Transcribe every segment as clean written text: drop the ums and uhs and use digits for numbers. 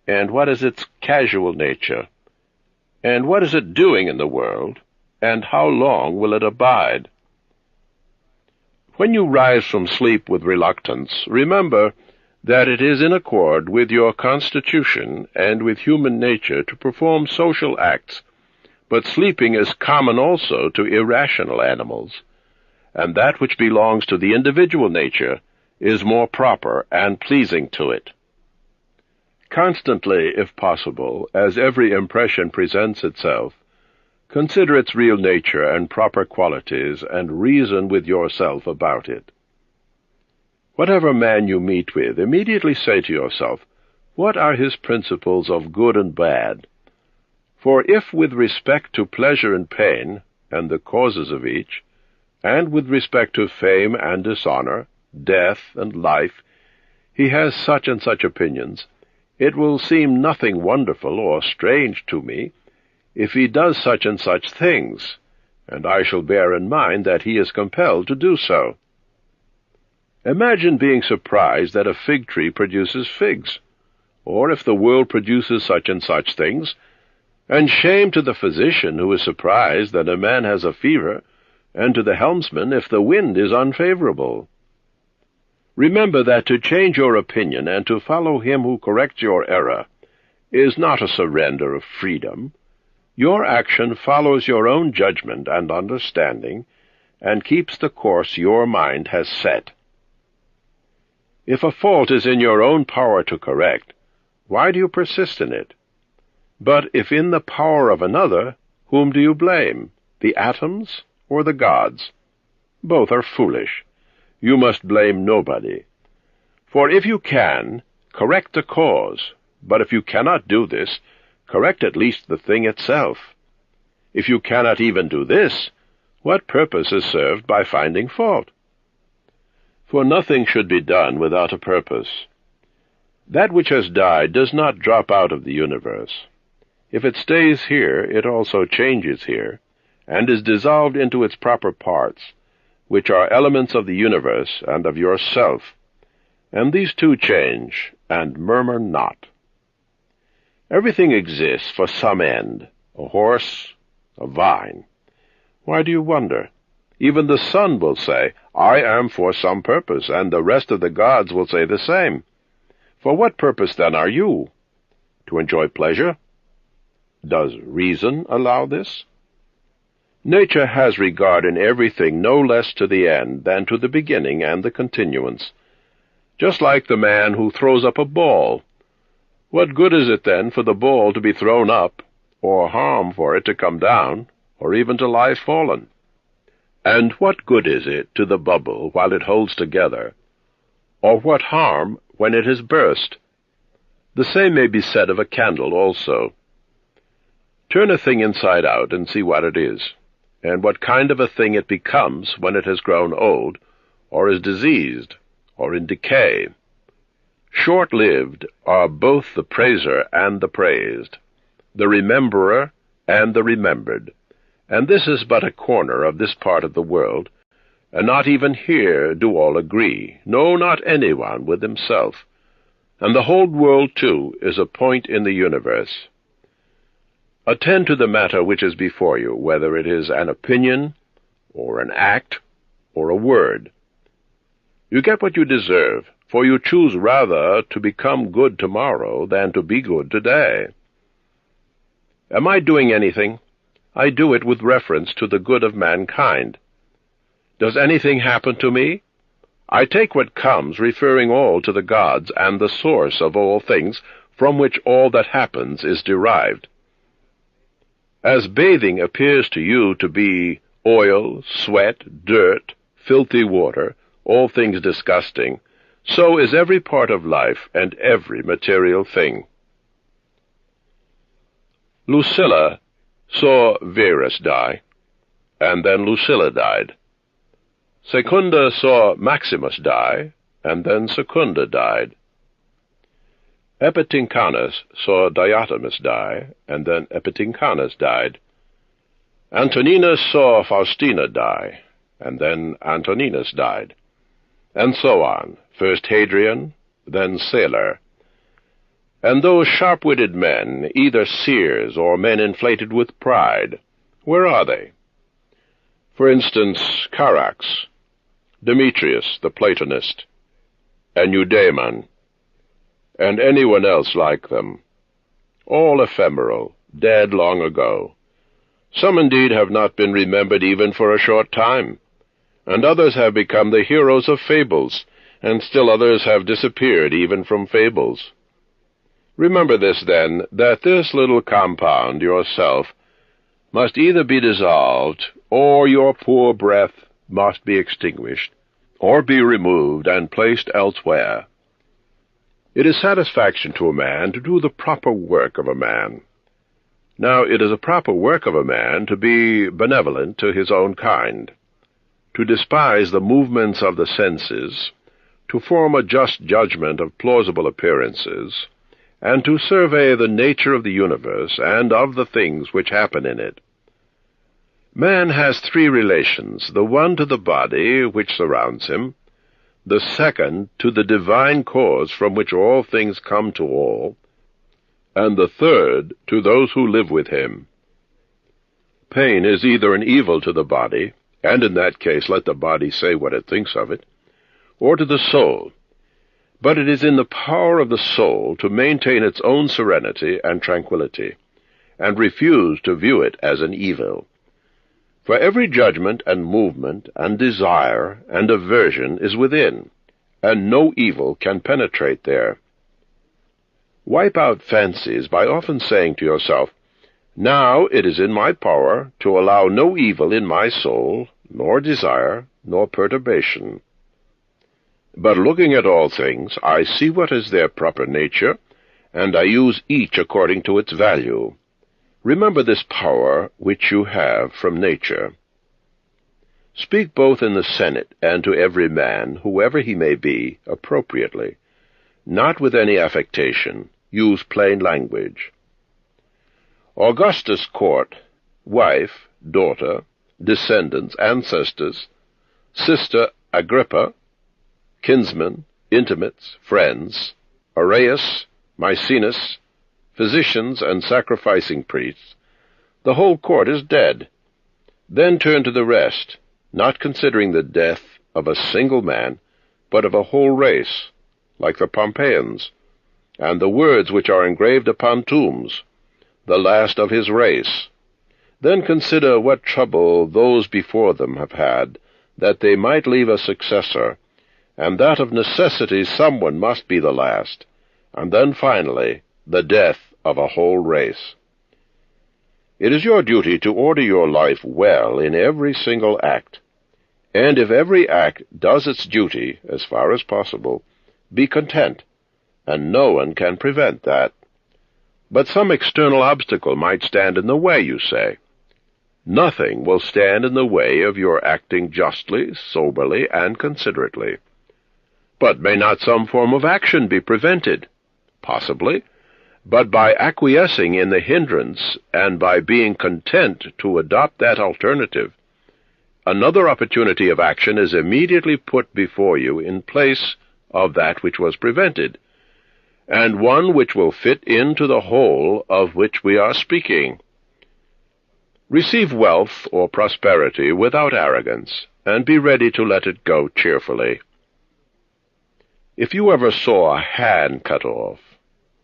and what is its casual nature? And what is it doing in the world, and how long will it abide? When you rise from sleep with reluctance, remember that it is in accord with your constitution and with human nature to perform social acts, but sleeping is common also to irrational animals, and that which belongs to the individual nature is more proper and pleasing to it. Constantly, if possible, as every impression presents itself, consider its real nature and proper qualities, and reason with yourself about it. Whatever man you meet with, immediately say to yourself, what are his principles of good and bad? For if with respect to pleasure and pain, and the causes of each, and with respect to fame and dishonor, death and life, he has such and such opinions, it will seem nothing wonderful or strange to me if he does such and such things, and I shall bear in mind that he is compelled to do so. Imagine being surprised that a fig tree produces figs, or if the world produces such and such things, and shame to the physician who is surprised that a man has a fever, and to the helmsman if the wind is unfavorable. Remember that to change your opinion and to follow him who corrects your error is not a surrender of freedom. Your action follows your own judgment and understanding, and keeps the course your mind has set. If a fault is in your own power to correct, why do you persist in it? But if in the power of another, whom do you blame, the atoms or the gods? Both are foolish. You must blame nobody. For if you can, correct the cause, but if you cannot do this, correct at least the thing itself. If you cannot even do this, what purpose is served by finding fault? For nothing should be done without a purpose. That which has died does not drop out of the universe. If it stays here, it also changes here, and is dissolved into its proper parts, which are elements of the universe and of yourself, and these too change, and murmur not. Everything exists for some end, a horse, a vine. Why do you wonder? Even the sun will say, I am for some purpose, and the rest of the gods will say the same. For what purpose then are you? To enjoy pleasure? Does reason allow this? Nature has regard in everything no less to the end than to the beginning and the continuance, just like the man who throws up a ball. What good is it then for the ball to be thrown up, or harm for it to come down, or even to lie fallen? And what good is it to the bubble while it holds together, or what harm when it has burst? The same may be said of a candle also. Turn a thing inside out and see what it is, and what kind of a thing it becomes when it has grown old, or is diseased, or in decay. Short-lived are both the praiser and the praised, the rememberer and the remembered, and this is but a corner of this part of the world, and not even here do all agree, no, not anyone with himself, and the whole world, too, is a point in the universe. Attend to the matter which is before you, whether it is an opinion, or an act, or a word. You get what you deserve, for you choose rather to become good tomorrow than to be good today. Am I doing anything? I do it with reference to the good of mankind. Does anything happen to me? I take what comes, referring all to the gods and the source of all things, from which all that happens is derived. As bathing appears to you to be oil, sweat, dirt, filthy water, all things disgusting, so is every part of life and every material thing. Lucilla saw Verus die, and then Lucilla died. Secunda saw Maximus die, and then Secunda died. Epitincanus saw Diotimus die, and then Epitincanus died. Antoninus saw Faustina die, and then Antoninus died. And so on, first Hadrian, then Celer. And those sharp-witted men, either seers or men inflated with pride, where are they? For instance, Carax, Demetrius the Platonist, and Eudaemon, and anyone else like them, all ephemeral, dead long ago. Some indeed have not been remembered even for a short time, and others have become the heroes of fables, and still others have disappeared even from fables. Remember this, then, that this little compound, yourself, must either be dissolved, or your poor breath must be extinguished, or be removed and placed elsewhere. It is satisfaction to a man to do the proper work of a man. Now it is a proper work of a man to be benevolent to his own kind, to despise the movements of the senses, to form a just judgment of plausible appearances, and to survey the nature of the universe and of the things which happen in it. Man has three relations, the one to the body which surrounds him, the second to the divine cause from which all things come to all, and the third to those who live with him. Pain is either an evil to the body, and in that case let the body say what it thinks of it, or to the soul, but it is in the power of the soul to maintain its own serenity and tranquillity, and refuse to view it as an evil. For every judgment and movement and desire and aversion is within, and no evil can penetrate there. Wipe out fancies by often saying to yourself, "Now it is in my power to allow no evil in my soul, nor desire, nor perturbation. But looking at all things, I see what is their proper nature, and I use each according to its value." Remember this power which you have from nature. Speak both in the Senate and to every man, whoever he may be, appropriately, not with any affectation. Use plain language. Augustus' court, wife, daughter, descendants, ancestors, sister Agrippa, kinsmen, intimates, friends, Arius, Maecenas, physicians and sacrificing priests, the whole court is dead. Then turn to the rest, not considering the death of a single man, but of a whole race, like the Pompeians, and the words which are engraved upon tombs, the last of his race. Then consider what trouble those before them have had, that they might leave a successor, and that of necessity someone must be the last, and then finally the death of a whole race. It is your duty to order your life well in every single act, and if every act does its duty as far as possible, be content, and no one can prevent that. But some external obstacle might stand in the way, you say. Nothing will stand in the way of your acting justly, soberly, and considerately. But may not some form of action be prevented? Possibly. But by acquiescing in the hindrance, and by being content to adopt that alternative, another opportunity of action is immediately put before you in place of that which was prevented, and one which will fit into the whole of which we are speaking. Receive wealth or prosperity without arrogance, and be ready to let it go cheerfully. If you ever saw a hand cut off,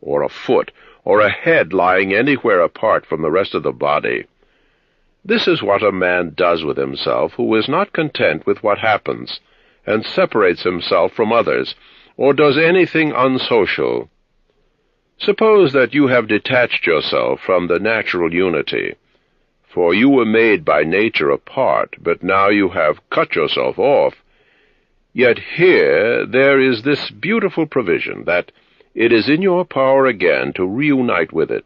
or a foot, or a head lying anywhere apart from the rest of the body, this is what a man does with himself who is not content with what happens, and separates himself from others, or does anything unsocial. Suppose that you have detached yourself from the natural unity, for you were made by nature apart, but now you have cut yourself off. Yet here there is this beautiful provision, that it is in your power again to reunite with it.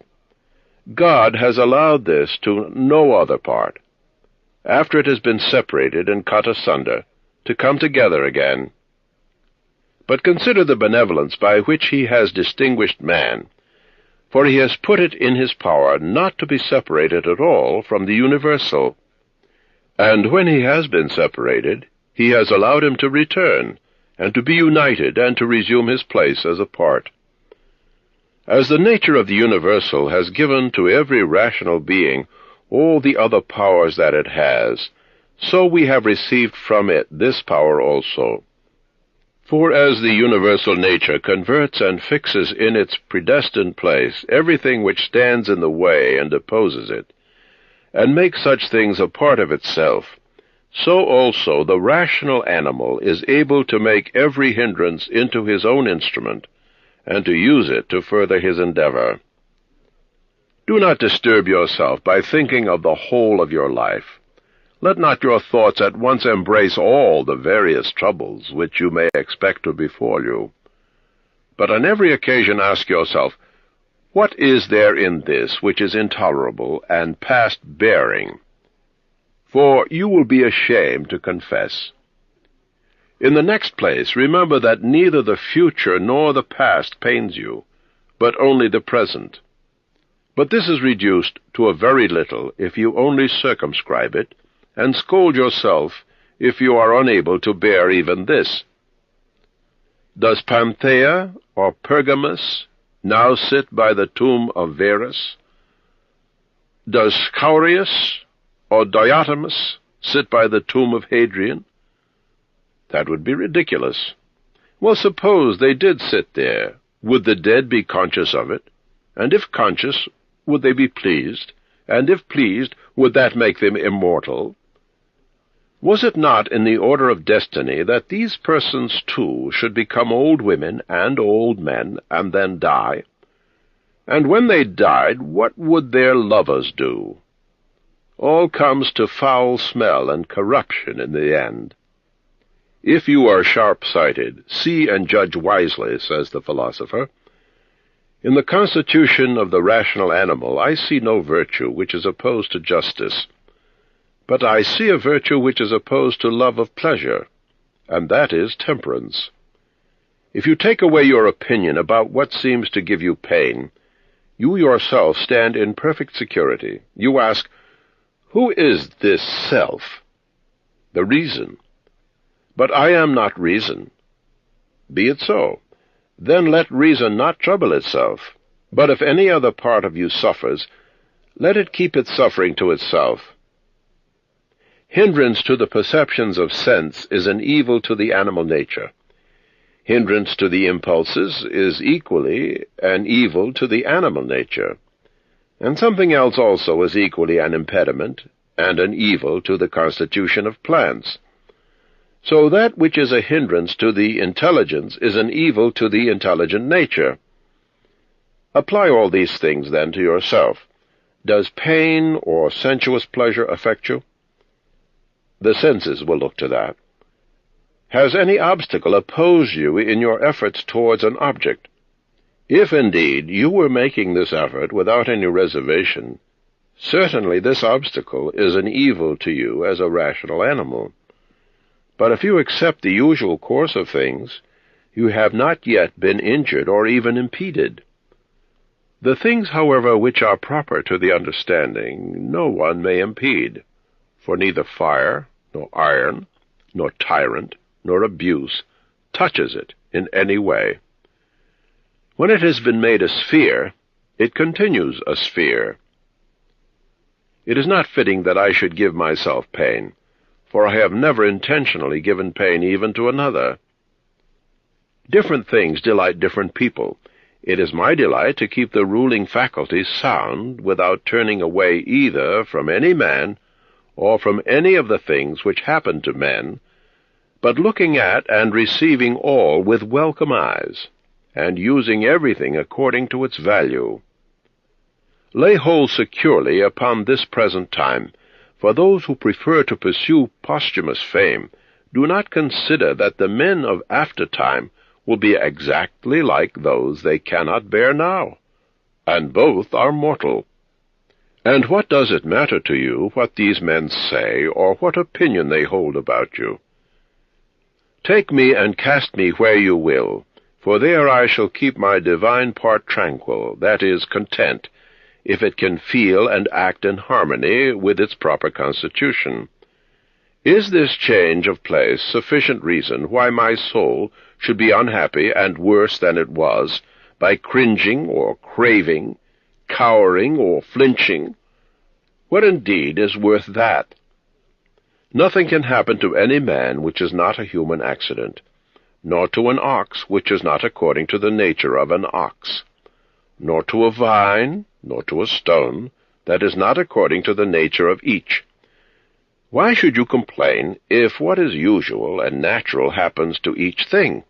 God has allowed this to no other part, after it has been separated and cut asunder, to come together again. But consider the benevolence by which he has distinguished man, for he has put it in his power not to be separated at all from the universal. And when he has been separated, he has allowed him to return, and to be united, and to resume his place as a part. As the nature of the universal has given to every rational being all the other powers that it has, so we have received from it this power also. For as the universal nature converts and fixes in its predestined place everything which stands in the way and opposes it, and makes such things a part of itself, so also the rational animal is able to make every hindrance into his own instrument, and to use it to further his endeavor. Do not disturb yourself by thinking of the whole of your life. Let not your thoughts at once embrace all the various troubles which you may expect to befall you. But on every occasion ask yourself, what is there in this which is intolerable and past bearing? For you will be ashamed to confess. In the next place, remember that neither the future nor the past pains you, but only the present. But this is reduced to a very little if you only circumscribe it, and scold yourself if you are unable to bear even this. Does Panthea or Pergamus now sit by the tomb of Verus? Does Scaurius or Diotimus sit by the tomb of Hadrian? That would be ridiculous. Well, suppose they did sit there. Would the dead be conscious of it? And if conscious, would they be pleased? And if pleased, would that make them immortal? Was it not in the order of destiny that these persons too should become old women and old men, and then die? And when they died, what would their lovers do? All comes to foul smell and corruption in the end. If you are sharp-sighted, see and judge wisely, says the philosopher. In the constitution of the rational animal I see no virtue which is opposed to justice, but I see a virtue which is opposed to love of pleasure, and that is temperance. If you take away your opinion about what seems to give you pain, you yourself stand in perfect security. You ask, who is this self? The reason. But I am not reason. Be it so. Then let reason not trouble itself. But if any other part of you suffers, let it keep its suffering to itself. Hindrance to the perceptions of sense is an evil to the animal nature. Hindrance to the impulses is equally an evil to the animal nature. And something else also is equally an impediment and an evil to the constitution of plants. So that which is a hindrance to the intelligence is an evil to the intelligent nature. Apply all these things, then, to yourself. Does pain or sensuous pleasure affect you? The senses will look to that. Has any obstacle opposed you in your efforts towards an object? If, indeed, you were making this effort without any reservation, certainly this obstacle is an evil to you as a rational animal. But if you accept the usual course of things, you have not yet been injured or even impeded. The things, however, which are proper to the understanding, no one may impede, for neither fire, nor iron, nor tyrant, nor abuse touches it in any way. When it has been made a sphere, it continues a sphere. It is not fitting that I should give myself pain, for I have never intentionally given pain even to another. Different things delight different people. It is my delight to keep the ruling faculties sound without turning away either from any man or from any of the things which happen to men, but looking at and receiving all with welcome eyes, and using everything according to its value. Lay hold securely upon this present time, for those who prefer to pursue posthumous fame do not consider that the men of aftertime will be exactly like those they cannot bear now, and both are mortal. And what does it matter to you what these men say, or what opinion they hold about you? Take me and cast me where you will, for there I shall keep my divine part tranquil, that is, content, if it can feel and act in harmony with its proper constitution. Is this change of place sufficient reason why my soul should be unhappy and worse than it was, by cringing or craving, cowering or flinching? What indeed is worth that? Nothing can happen to any man which is not a human accident, nor to an ox which is not according to the nature of an ox, nor to a vine, nor to a stone, that is not according to the nature of each. Why should you complain if what is usual and natural happens to each thing?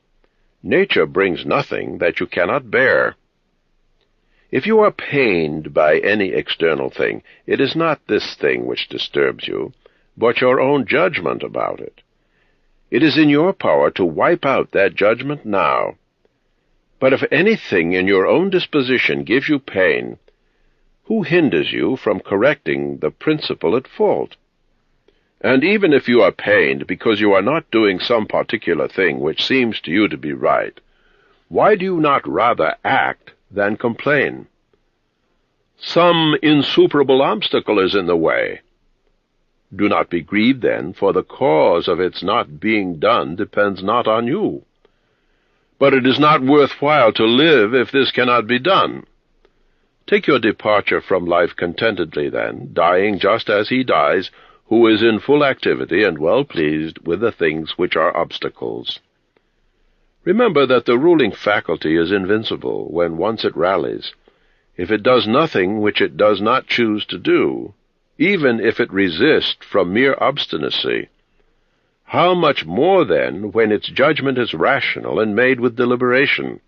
Nature brings nothing that you cannot bear. If you are pained by any external thing, it is not this thing which disturbs you, but your own judgment about it. It is in your power to wipe out that judgment now. But if anything in your own disposition gives you pain, who hinders you from correcting the principle at fault? And even if you are pained because you are not doing some particular thing which seems to you to be right, why do you not rather act than complain? Some insuperable obstacle is in the way. Do not be grieved, then, for the cause of its not being done depends not on you. But it is not worth while to live if this cannot be done. Take your departure from life contentedly, then, dying just as he dies, who is in full activity and well pleased with the things which are obstacles. Remember that the ruling faculty is invincible when once it rallies. If it does nothing which it does not choose to do, even if it resist from mere obstinacy, how much more, then, when its judgment is rational and made with deliberation?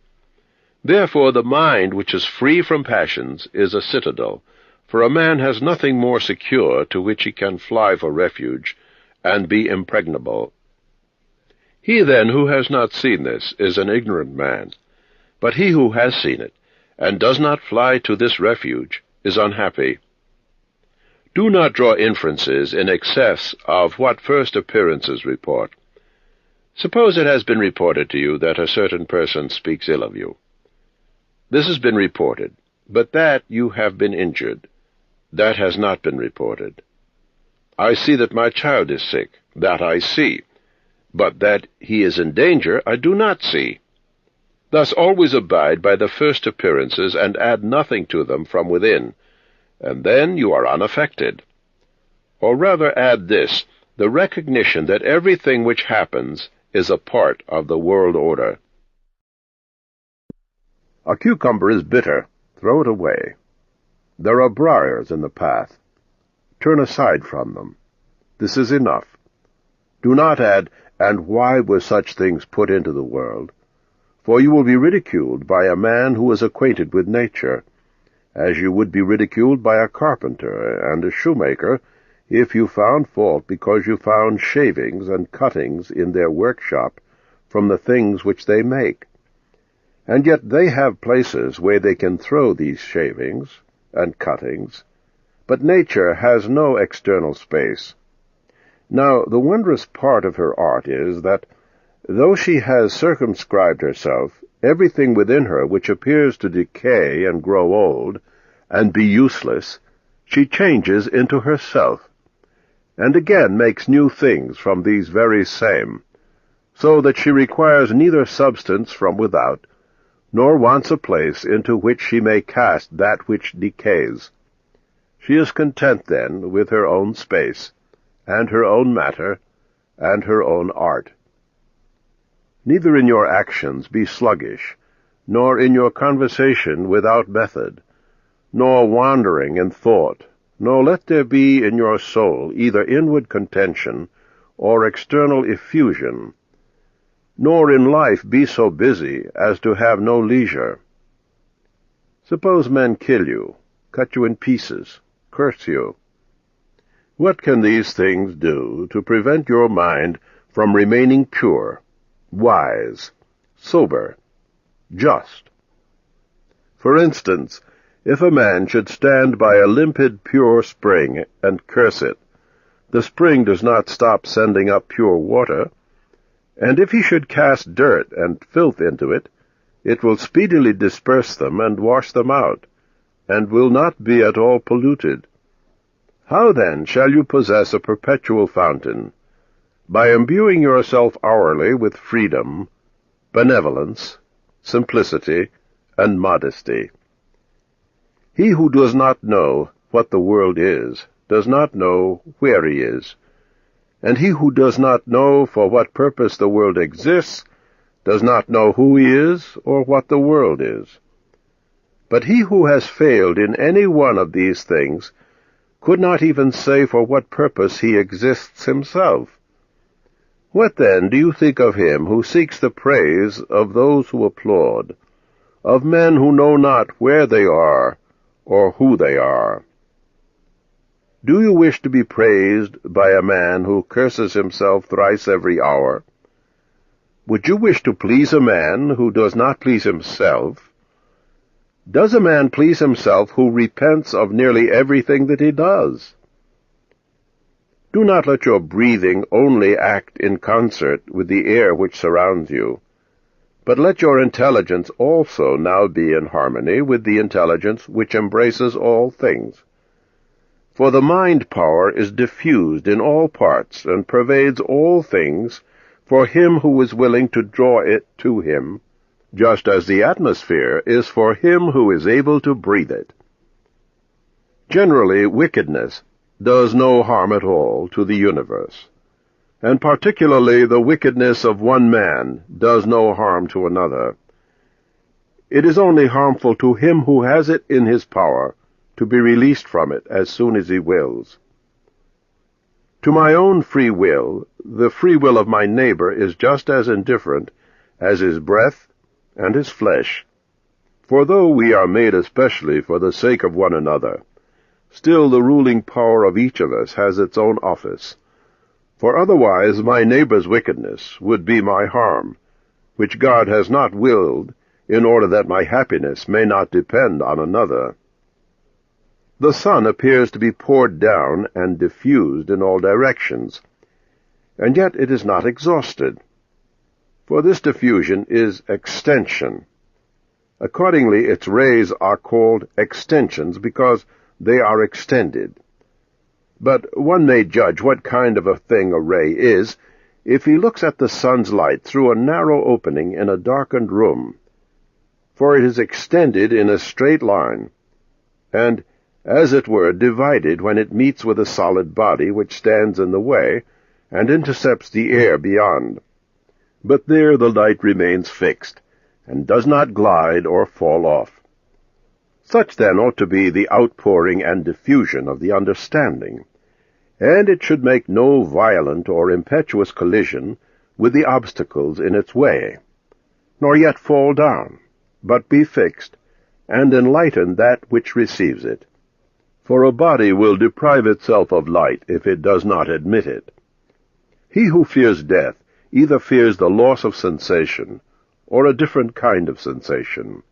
Therefore the mind which is free from passions is a citadel, for a man has nothing more secure to which he can fly for refuge and be impregnable. He, then, who has not seen this is an ignorant man, but he who has seen it, and does not fly to this refuge, is unhappy. Do not draw inferences in excess of what first appearances report. Suppose it has been reported to you that a certain person speaks ill of you. This has been reported, but that you have been injured, that has not been reported. I see that my child is sick, that I see, but that he is in danger I do not see. Thus always abide by the first appearances, and add nothing to them from within, and then you are unaffected. Or rather add this, the recognition that everything which happens is a part of the world order. A cucumber is bitter. Throw it away. There are briars in the path. Turn aside from them. This is enough. Do not add, and why were such things put into the world? For you will be ridiculed by a man who is acquainted with nature, as you would be ridiculed by a carpenter and a shoemaker if you found fault because you found shavings and cuttings in their workshop from the things which they make. And yet they have places where they can throw these shavings and cuttings, but nature has no external space. Now, the wondrous part of her art is that, though she has circumscribed herself, everything within her which appears to decay and grow old and be useless, she changes into herself, and again makes new things from these very same, so that she requires neither substance from without, nor wants a place into which she may cast that which decays. She is content, then, with her own space, and her own matter, and her own art. Neither in your actions be sluggish, nor in your conversation without method, nor wandering in thought, nor let there be in your soul either inward contention or external effusion, nor in life be so busy as to have no leisure. Suppose men kill you, cut you in pieces, curse you. What can these things do to prevent your mind from remaining pure, wise, sober, just? For instance, if a man should stand by a limpid, pure spring and curse it, the spring does not stop sending up pure water, and if he should cast dirt and filth into it, it will speedily disperse them and wash them out, and will not be at all polluted. How then shall you possess a perpetual fountain? By imbuing yourself hourly with freedom, benevolence, simplicity, and modesty. He who does not know what the world is does not know where he is, and he who does not know for what purpose the world exists does not know who he is or what the world is. But he who has failed in any one of these things could not even say for what purpose he exists himself. What then do you think of him who seeks the praise of those who applaud, of men who know not where they are or who they are? Do you wish to be praised by a man who curses himself thrice every hour? Would you wish to please a man who does not please himself? Does a man please himself who repents of nearly everything that he does? Do not let your breathing only act in concert with the air which surrounds you, but let your intelligence also now be in harmony with the intelligence which embraces all things. For the mind power is diffused in all parts and pervades all things for him who is willing to draw it to him, just as the atmosphere is for him who is able to breathe it. Generally, wickedness does no harm at all to the universe, and particularly the wickedness of one man does no harm to another. It is only harmful to him who has it in his power to be released from it as soon as he wills. To my own free will, the free will of my neighbor is just as indifferent as his breath and his flesh. For though we are made especially for the sake of one another, still the ruling power of each of us has its own office. For otherwise my neighbor's wickedness would be my harm, which God has not willed, in order that my happiness may not depend on another. The sun appears to be poured down and diffused in all directions, and yet it is not exhausted, for this diffusion is extension. Accordingly, its rays are called extensions because they are extended. But one may judge what kind of a thing a ray is if he looks at the sun's light through a narrow opening in a darkened room, for it is extended in a straight line, and, as it were, divided when it meets with a solid body which stands in the way and intercepts the air beyond. But there the light remains fixed, and does not glide or fall off. Such then ought to be the outpouring and diffusion of the understanding, and it should make no violent or impetuous collision with the obstacles in its way, nor yet fall down, but be fixed, and enlighten that which receives it. For a body will deprive itself of light if it does not admit it. He who fears death either fears the loss of sensation, or a different kind of sensation.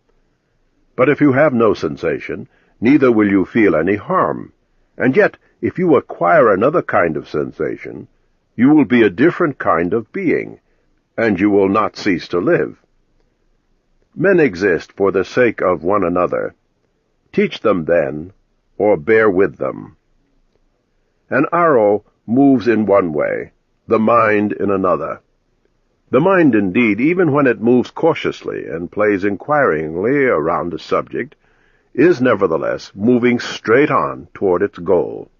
But if you have no sensation, neither will you feel any harm, and yet if you acquire another kind of sensation, you will be a different kind of being, and you will not cease to live. Men exist for the sake of one another. Teach them then, or bear with them. An arrow moves in one way, the mind in another. The mind, indeed, even when it moves cautiously and plays inquiringly around a subject, is nevertheless moving straight on toward its goal.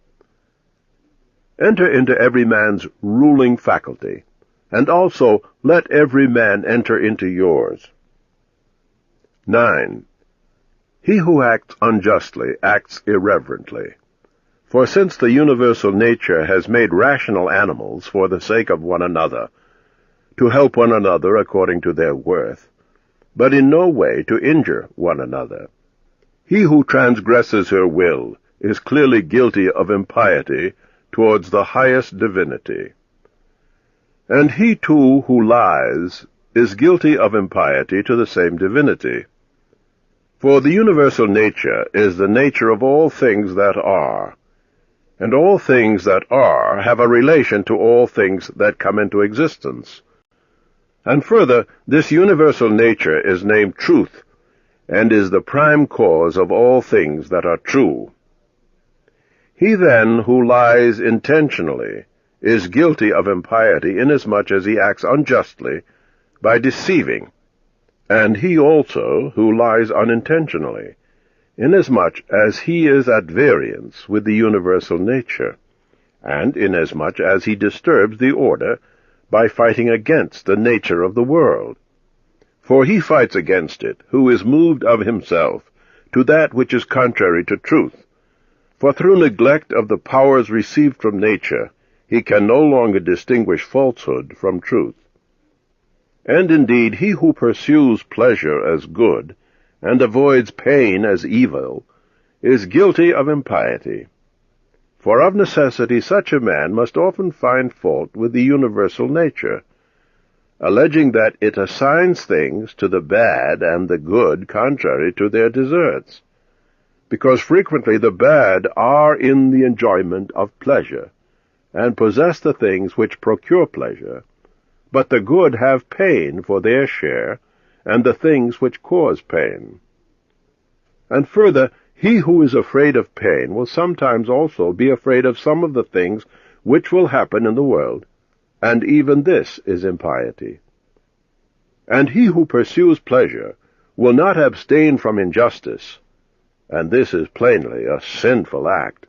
Enter into every man's ruling faculty, and also let every man enter into yours. 9. He who acts unjustly acts irreverently. For since the universal nature has made rational animals for the sake of one another, to help one another according to their worth, but in no way to injure one another, he who transgresses her will is clearly guilty of impiety towards the highest divinity. And he too who lies is guilty of impiety to the same divinity. For the universal nature is the nature of all things that are, and all things that are have a relation to all things that come into existence. And further, this universal nature is named truth, and is the prime cause of all things that are true. He then who lies intentionally is guilty of impiety inasmuch as he acts unjustly by deceiving, and he also who lies unintentionally, inasmuch as he is at variance with the universal nature, and inasmuch as he disturbs the order by fighting against the nature of the world. For he fights against it, who is moved of himself to that which is contrary to truth. For through neglect of the powers received from nature, he can no longer distinguish falsehood from truth. And indeed, he who pursues pleasure as good, and avoids pain as evil, is guilty of impiety. For of necessity such a man must often find fault with the universal nature, alleging that it assigns things to the bad and the good contrary to their deserts, because frequently the bad are in the enjoyment of pleasure, and possess the things which procure pleasure, but the good have pain for their share, and the things which cause pain. And further, he who is afraid of pain will sometimes also be afraid of some of the things which will happen in the world, and even this is impiety. And he who pursues pleasure will not abstain from injustice, and this is plainly a sinful act.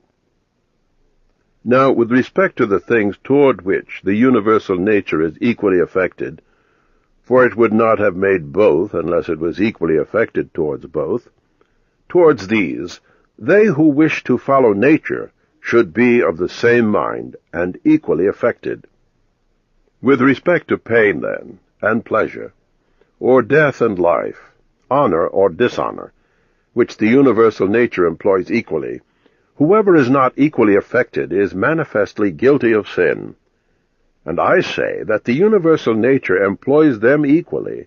Now, with respect to the things toward which the universal nature is equally affected, for it would not have made both unless it was equally affected towards both, towards these, they who wish to follow nature should be of the same mind and equally affected. With respect to pain, then, and pleasure, or death and life, honor or dishonor, which the universal nature employs equally, whoever is not equally affected is manifestly guilty of sin. And I say that the universal nature employs them equally,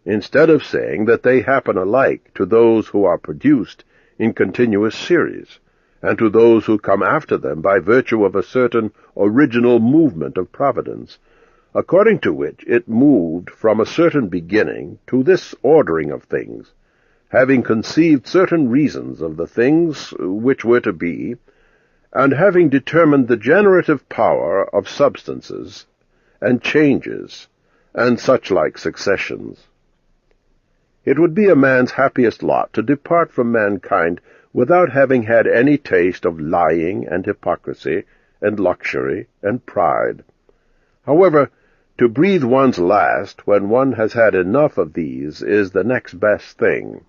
instead of saying that they happen alike to those who are produced in continuous series, and to those who come after them by virtue of a certain original movement of providence, according to which it moved from a certain beginning to this ordering of things, having conceived certain reasons of the things which were to be, and having determined the generative power of substances, and changes, and such-like successions. It would be a man's happiest lot to depart from mankind without having had any taste of lying and hypocrisy, and luxury, and pride. However, to breathe one's last when one has had enough of these is the next best thing.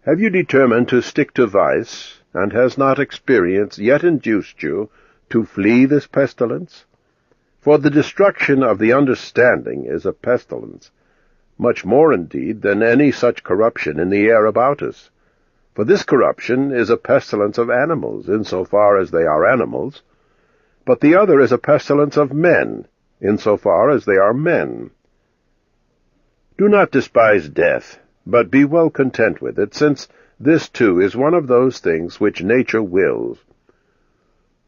Have you determined to stick to vice, and has not experience yet induced you to flee this pestilence? For the destruction of the understanding is a pestilence, much more indeed than any such corruption in the air about us. For this corruption is a pestilence of animals, in so far as they are animals, but the other is a pestilence of men, in so far as they are men. Do not despise death, but be well content with it, since this too is one of those things which nature wills.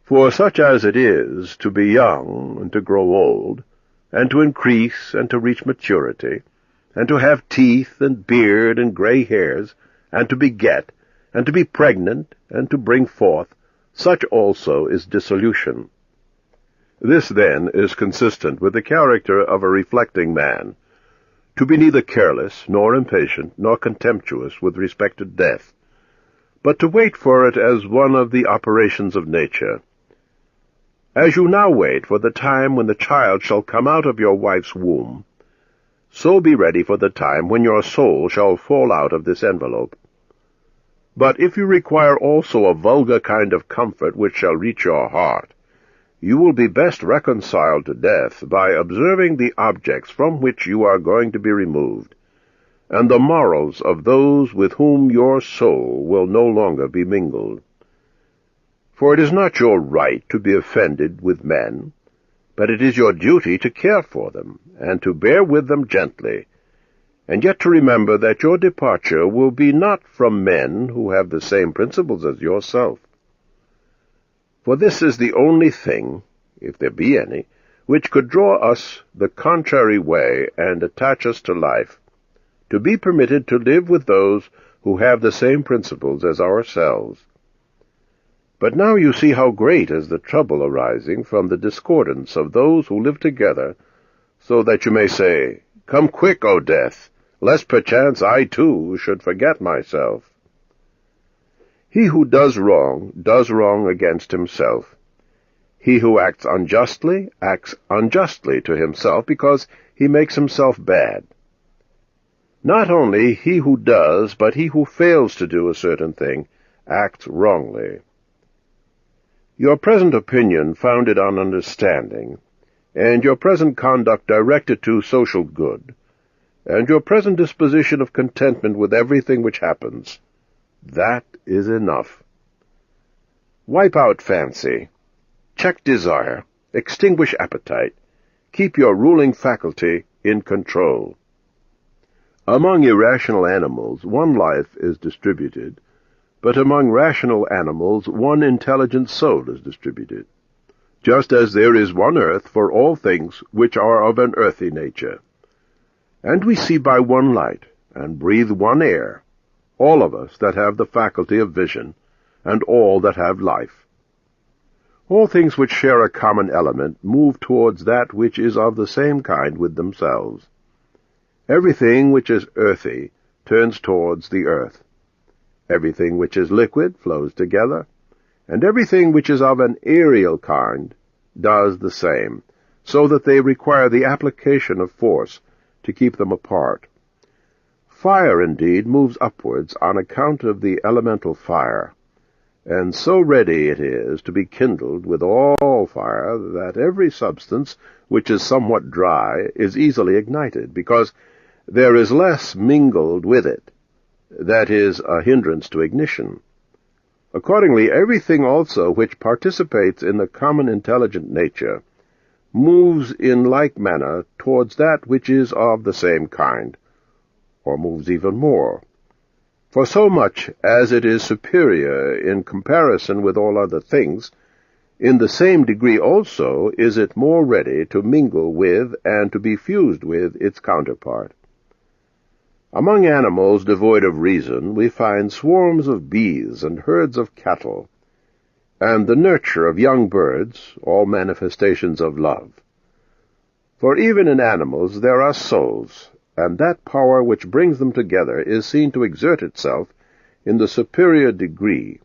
For such as it is to be young, and to grow old, and to increase, and to reach maturity, and to have teeth, and beard, and gray hairs, and to beget, and to be pregnant, and to bring forth, such also is dissolution. This, then, is consistent with the character of a reflecting man, to be neither careless, nor impatient, nor contemptuous with respect to death, but to wait for it as one of the operations of nature. As you now wait for the time when the child shall come out of your wife's womb, so be ready for the time when your soul shall fall out of this envelope. But if you require also a vulgar kind of comfort which shall reach your heart, you will be best reconciled to death by observing the objects from which you are going to be removed, and the morals of those with whom your soul will no longer be mingled. For it is not your right to be offended with men, but it is your duty to care for them, and to bear with them gently, and yet to remember that your departure will be not from men who have the same principles as yourself. For this is the only thing, if there be any, which could draw us the contrary way and attach us to life, to be permitted to live with those who have the same principles as ourselves. But now you see how great is the trouble arising from the discordance of those who live together, so that you may say, Come quick, O death, lest perchance I too should forget myself. He who does wrong against himself. He who acts unjustly to himself, because he makes himself bad. Not only he who does, but he who fails to do a certain thing, acts wrongly. Your present opinion founded on understanding, and your present conduct directed to social good, and your present disposition of contentment with everything which happens, that is enough. Wipe out fancy, check desire, extinguish appetite, keep your ruling faculty in control. Among irrational animals, one life is distributed, but among rational animals, one intelligent soul is distributed, just as there is one earth for all things which are of an earthy nature. And we see by one light, and breathe one air, all of us that have the faculty of vision, and all that have life. All things which share a common element move towards that which is of the same kind with themselves. Everything which is earthy turns towards the earth. Everything which is liquid flows together, and everything which is of an aerial kind does the same, so that they require the application of force to keep them apart. Fire, indeed, moves upwards on account of the elemental fire, and so ready it is to be kindled with all fire that every substance which is somewhat dry is easily ignited, because there is less mingled with it, that is, a hindrance to ignition. Accordingly, everything also which participates in the common intelligent nature moves in like manner towards that which is of the same kind, or moves even more. For so much as it is superior in comparison with all other things, in the same degree also is it more ready to mingle with and to be fused with its counterpart. Among animals devoid of reason we find swarms of bees and herds of cattle, and the nurture of young birds, all manifestations of love. For even in animals there are souls, and that power which brings them together is seen to exert itself in the superior degree,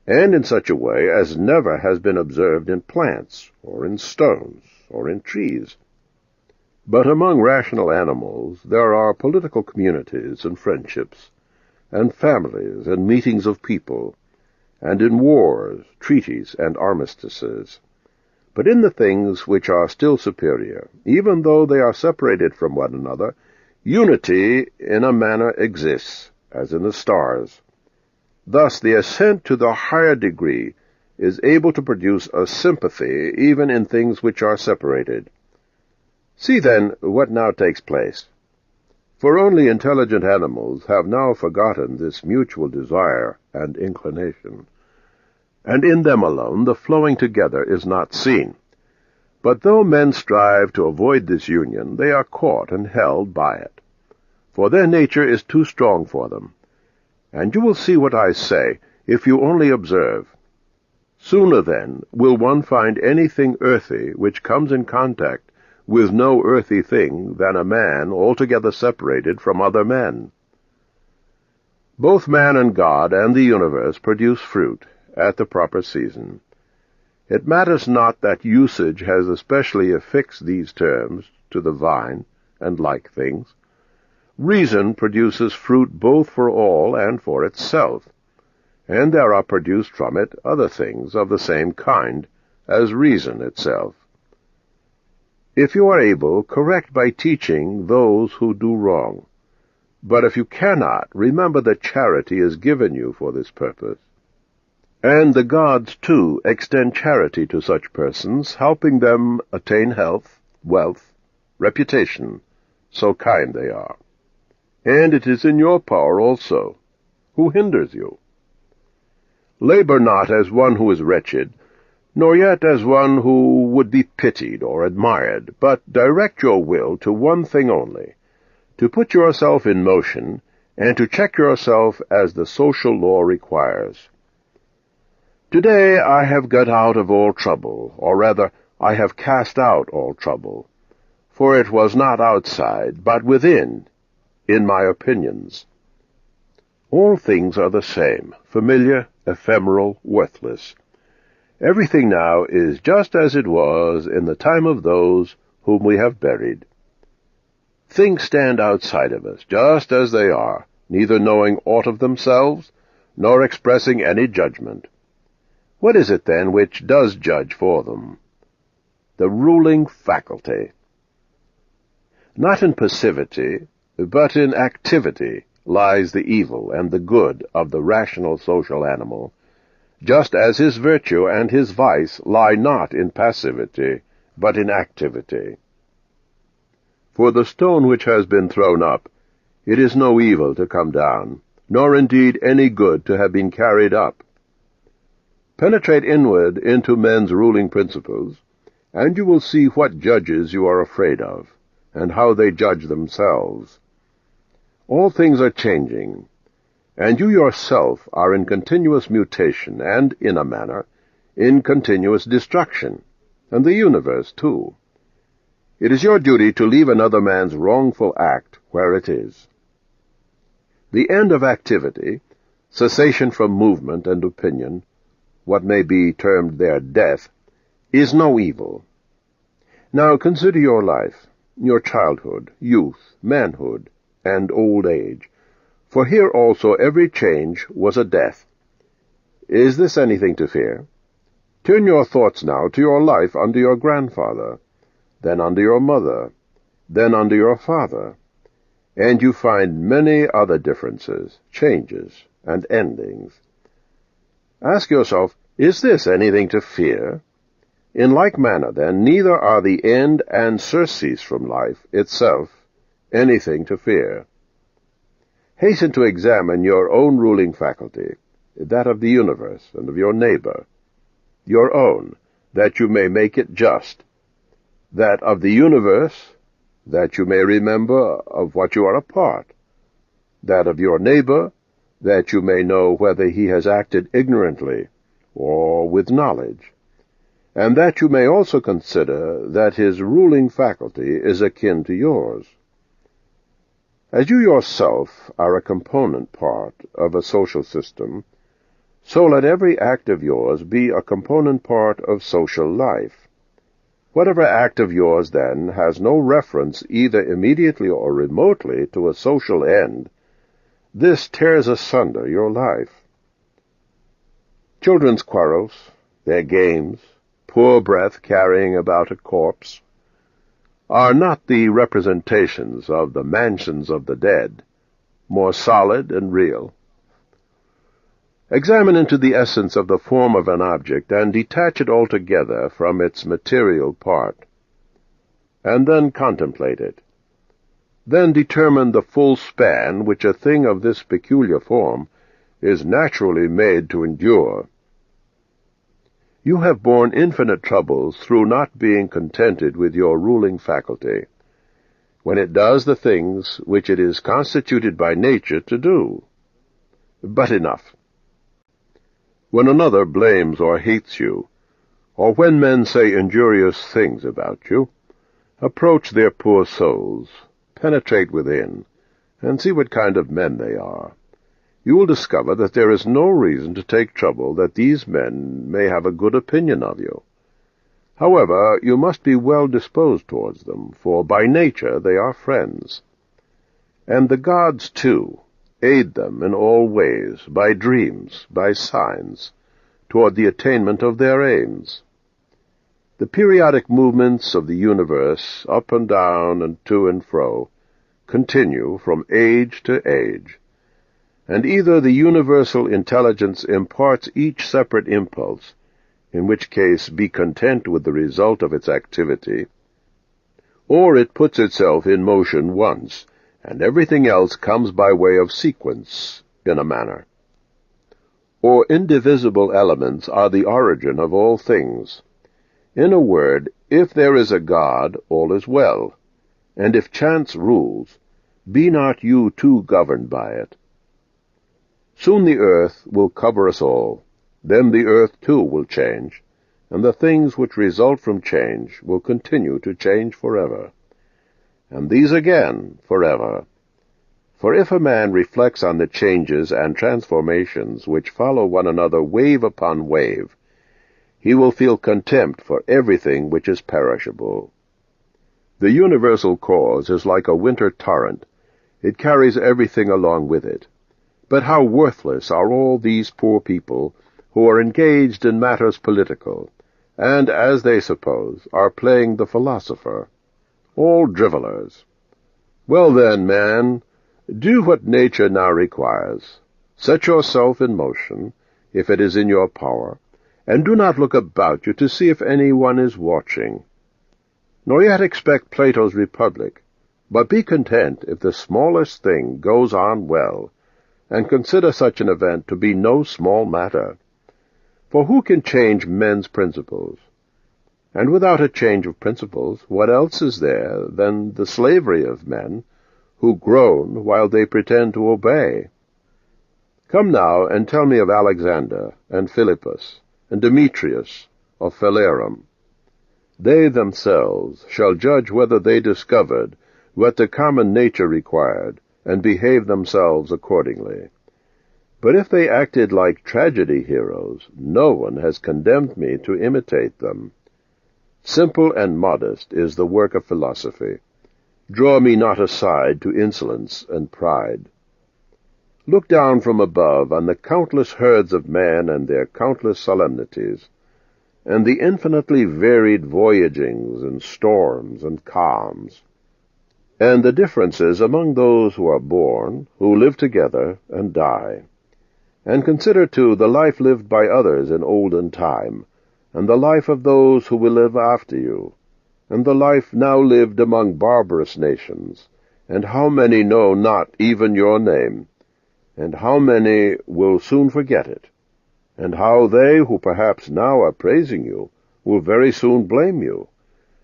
and in such a way as never has been observed in plants, or in stones, or in trees. But among rational animals there are political communities and friendships, and families and meetings of people, and in wars, treaties, and armistices. But in the things which are still superior, even though they are separated from one another, unity in a manner exists, as in the stars. Thus the ascent to the higher degree is able to produce a sympathy even in things which are separated. See, then, what now takes place. For only intelligent animals have now forgotten this mutual desire and inclination, and in them alone the flowing together is not seen. But though men strive to avoid this union, they are caught and held by it, for their nature is too strong for them. And you will see what I say, if you only observe. Sooner, then, will one find anything earthy which comes in contact with no earthy thing than a man altogether separated from other men. Both man and God and the universe produce fruit at the proper season. It matters not that usage has especially affixed these terms to the vine and like things. Reason produces fruit both for all and for itself, and there are produced from it other things of the same kind as reason itself. If you are able, correct by teaching those who do wrong. But if you cannot, remember that charity is given you for this purpose. And the gods, too, extend charity to such persons, helping them attain health, wealth, reputation, so kind they are. And it is in your power also. Who hinders you? Labor not as one who is wretched, nor yet as one who would be pitied or admired, but direct your will to one thing only, to put yourself in motion, and to check yourself as the social law requires. Today I have got out of all trouble, or rather, I have cast out all trouble, for it was not outside, but within, in my opinions. All things are the same, familiar, ephemeral, worthless. Everything now is just as it was in the time of those whom we have buried. Things stand outside of us, just as they are, neither knowing aught of themselves, nor expressing any judgment. What is it, then, which does judge for them? The ruling faculty. Not in passivity, but in activity lies the evil and the good of the rational social animal, just as his virtue and his vice lie not in passivity, but in activity. For the stone which has been thrown up, it is no evil to come down, nor indeed any good to have been carried up. Penetrate inward into men's ruling principles, and you will see what judges you are afraid of, and how they judge themselves. All things are changing, and you yourself are in continuous mutation, and, in a manner, in continuous destruction, and the universe, too. It is your duty to leave another man's wrongful act where it is. The end of activity, cessation from movement and opinion, what may be termed their death, is no evil. Now consider your life, your childhood, youth, manhood, and old age, for here also every change was a death. Is this anything to fear? Turn your thoughts now to your life under your grandfather, then under your mother, then under your father, and you find many other differences, changes, and endings. Ask yourself, is this anything to fear? In like manner, then, neither are the end and surcease from life itself anything to fear. Hasten to examine your own ruling faculty, that of the universe and of your neighbor, your own, that you may make it just, that of the universe, that you may remember of what you are a part, that of your neighbor, that you may know whether he has acted ignorantly or with knowledge, and that you may also consider that his ruling faculty is akin to yours. As you yourself are a component part of a social system, so let every act of yours be a component part of social life. Whatever act of yours, then, has no reference either immediately or remotely to a social end, this tears asunder your life. Children's quarrels, their games, poor breath carrying about a corpse, are not the representations of the mansions of the dead, more solid and real. Examine into the essence of the form of an object, and detach it altogether from its material part, and then contemplate it. Then determine the full span which a thing of this peculiar form is naturally made to endure. You have borne infinite troubles through not being contented with your ruling faculty, when it does the things which it is constituted by nature to do. But enough. When another blames or hates you, or when men say injurious things about you, approach their poor souls, penetrate within, and see what kind of men they are. You will discover that there is no reason to take trouble that these men may have a good opinion of you. However, you must be well disposed towards them, for by nature they are friends. And the gods, too, aid them in all ways, by dreams, by signs, toward the attainment of their aims. The periodic movements of the universe, up and down and to and fro, continue from age to age, and either the universal intelligence imparts each separate impulse, in which case be content with the result of its activity, or it puts itself in motion once, and everything else comes by way of sequence, in a manner. Or indivisible elements are the origin of all things. In a word, if there is a God, all is well, and if chance rules, be not you too governed by it. Soon the earth will cover us all, then the earth too will change, and the things which result from change will continue to change forever, and these again forever. For if a man reflects on the changes and transformations which follow one another wave upon wave, he will feel contempt for everything which is perishable. The universal cause is like a winter torrent. It carries everything along with it. But how worthless are all these poor people who are engaged in matters political, and, as they suppose, are playing the philosopher. All drivellers. Well then, man, do what nature now requires. Set yourself in motion, if it is in your power, and do not look about you to see if anyone is watching. Nor yet expect Plato's Republic, but be content if the smallest thing goes on well, and consider such an event to be no small matter. For who can change men's principles? And without a change of principles, what else is there than the slavery of men, who groan while they pretend to obey? Come now, and tell me of Alexander, and Philippus, and Demetrius, of Phalerum. They themselves shall judge whether they discovered what the common nature required, and behaved themselves accordingly. But if they acted like tragedy heroes, no one has condemned me to imitate them. Simple and modest is the work of philosophy. Draw me not aside to insolence and pride. Look down from above on the countless herds of man and their countless solemnities, and the infinitely varied voyagings and storms and calms, and the differences among those who are born, who live together, and die. And consider, too, the life lived by others in olden time, and the life of those who will live after you, and the life now lived among barbarous nations, and how many know not even your name, and how many will soon forget it, and how they who perhaps now are praising you will very soon blame you,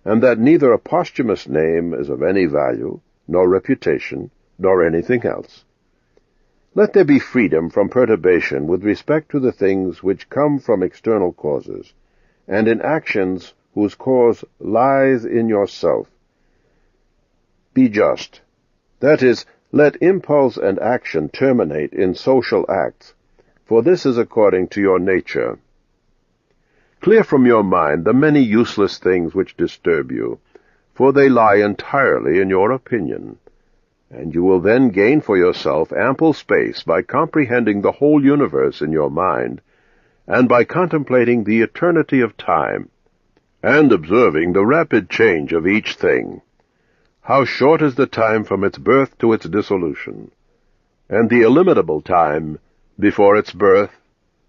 and that neither a posthumous name is of any value, nor reputation, nor anything else. Let there be freedom from perturbation with respect to the things which come from external causes, and in actions whose cause lies in yourself. Be just. That is, let impulse and action terminate in social acts, for this is according to your nature. Clear from your mind the many useless things which disturb you, for they lie entirely in your opinion, and you will then gain for yourself ample space by comprehending the whole universe in your mind, and by contemplating the eternity of time, and observing the rapid change of each thing. How short is the time from its birth to its dissolution, and the illimitable time before its birth,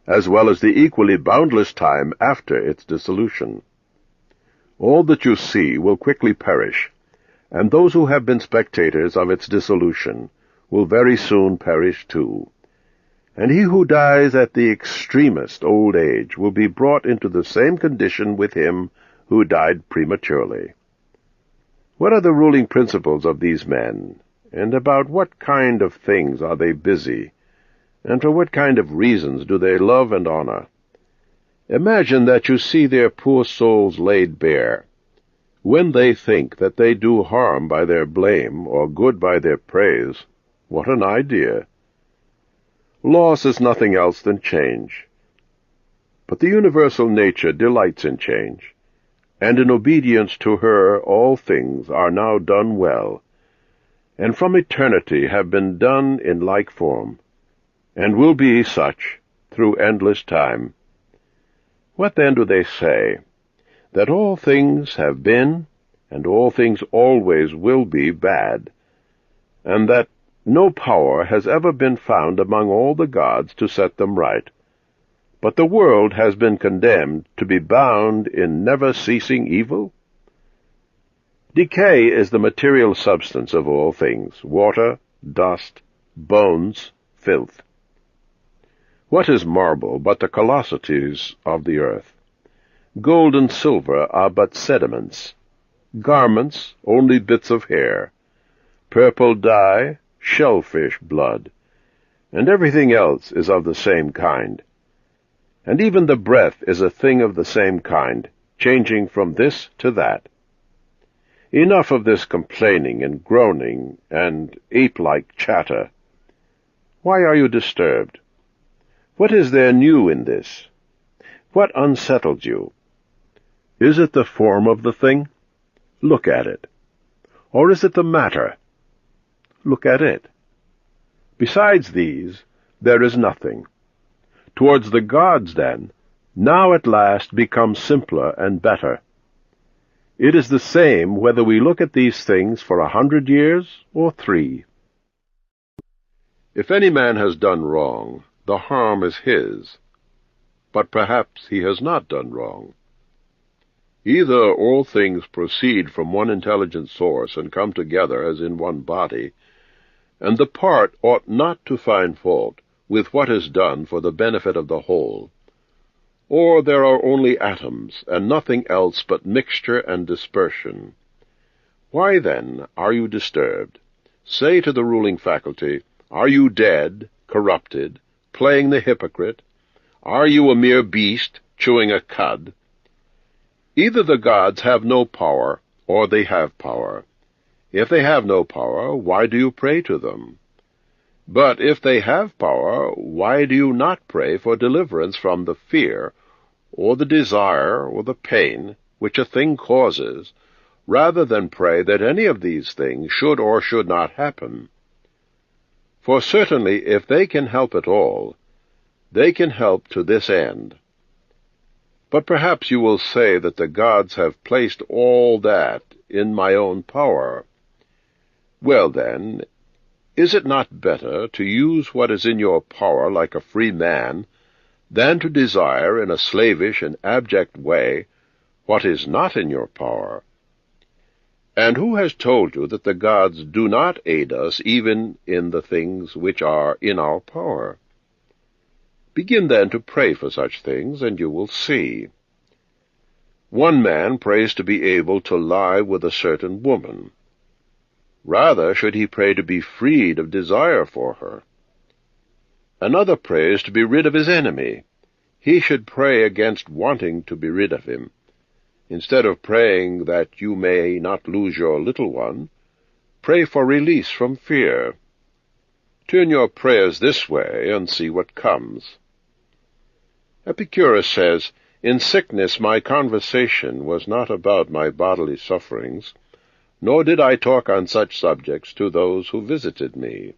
as well as the equally boundless time after its dissolution. All that you see will quickly perish, and those who have been spectators of its dissolution will very soon perish too. And he who dies at the extremest old age will be brought into the same condition with him who died prematurely. What are the ruling principles of these men, and about what kind of things are they busy, and for what kind of reasons do they love and honor? Imagine that you see their poor souls laid bare. When they think that they do harm by their blame, or good by their praise, what an idea! Loss is nothing else than change. But the universal nature delights in change, and in obedience to her all things are now done well, and from eternity have been done in like form, and will be such through endless time. What then do they say? That all things have been, and all things always will be bad, and that no power has ever been found among all the gods to set them right, but the world has been condemned to be bound in never-ceasing evil? Decay is the material substance of all things, water, dust, bones, filth. What is marble but the callosities of the earth? Gold and silver are but sediments, garments only bits of hair, purple dye, shellfish blood, and everything else is of the same kind. And even the breath is a thing of the same kind, changing from this to that. Enough of this complaining and groaning and ape-like chatter. Why are you disturbed? What is there new in this? What unsettled you? Is it the form of the thing? Look at it. Or is it the matter? Look at it. Besides these, there is nothing. Towards the gods, then, now at last becomes simpler and better. It is the same whether we look at these things for 100 years or 3. If any man has done wrong, the harm is his, but perhaps he has not done wrong. Either all things proceed from one intelligent source and come together as in one body, and the part ought not to find fault with what is done for the benefit of the whole, or there are only atoms, and nothing else but mixture and dispersion. Why, then, are you disturbed? Say to the ruling faculty, are you dead, corrupted, playing the hypocrite? Are you a mere beast, chewing a cud? Either the gods have no power, or they have power. If they have no power, why do you pray to them? But if they have power, why do you not pray for deliverance from the fear, or the desire, or the pain, which a thing causes, rather than pray that any of these things should or should not happen? For certainly, if they can help at all, they can help to this end. But perhaps you will say that the gods have placed all that in my own power. Well, then, is it not better to use what is in your power like a free man, than to desire in a slavish and abject way what is not in your power? And who has told you that the gods do not aid us even in the things which are in our power? Begin then to pray for such things, and you will see. One man prays to be able to lie with a certain woman. Rather should he pray to be freed of desire for her. Another prays to be rid of his enemy. He should pray against wanting to be rid of him. Instead of praying that you may not lose your little one, pray for release from fear. Turn your prayers this way and see what comes. Epicurus says, in sickness my conversation was not about my bodily sufferings, nor did I talk on such subjects to those who visited me.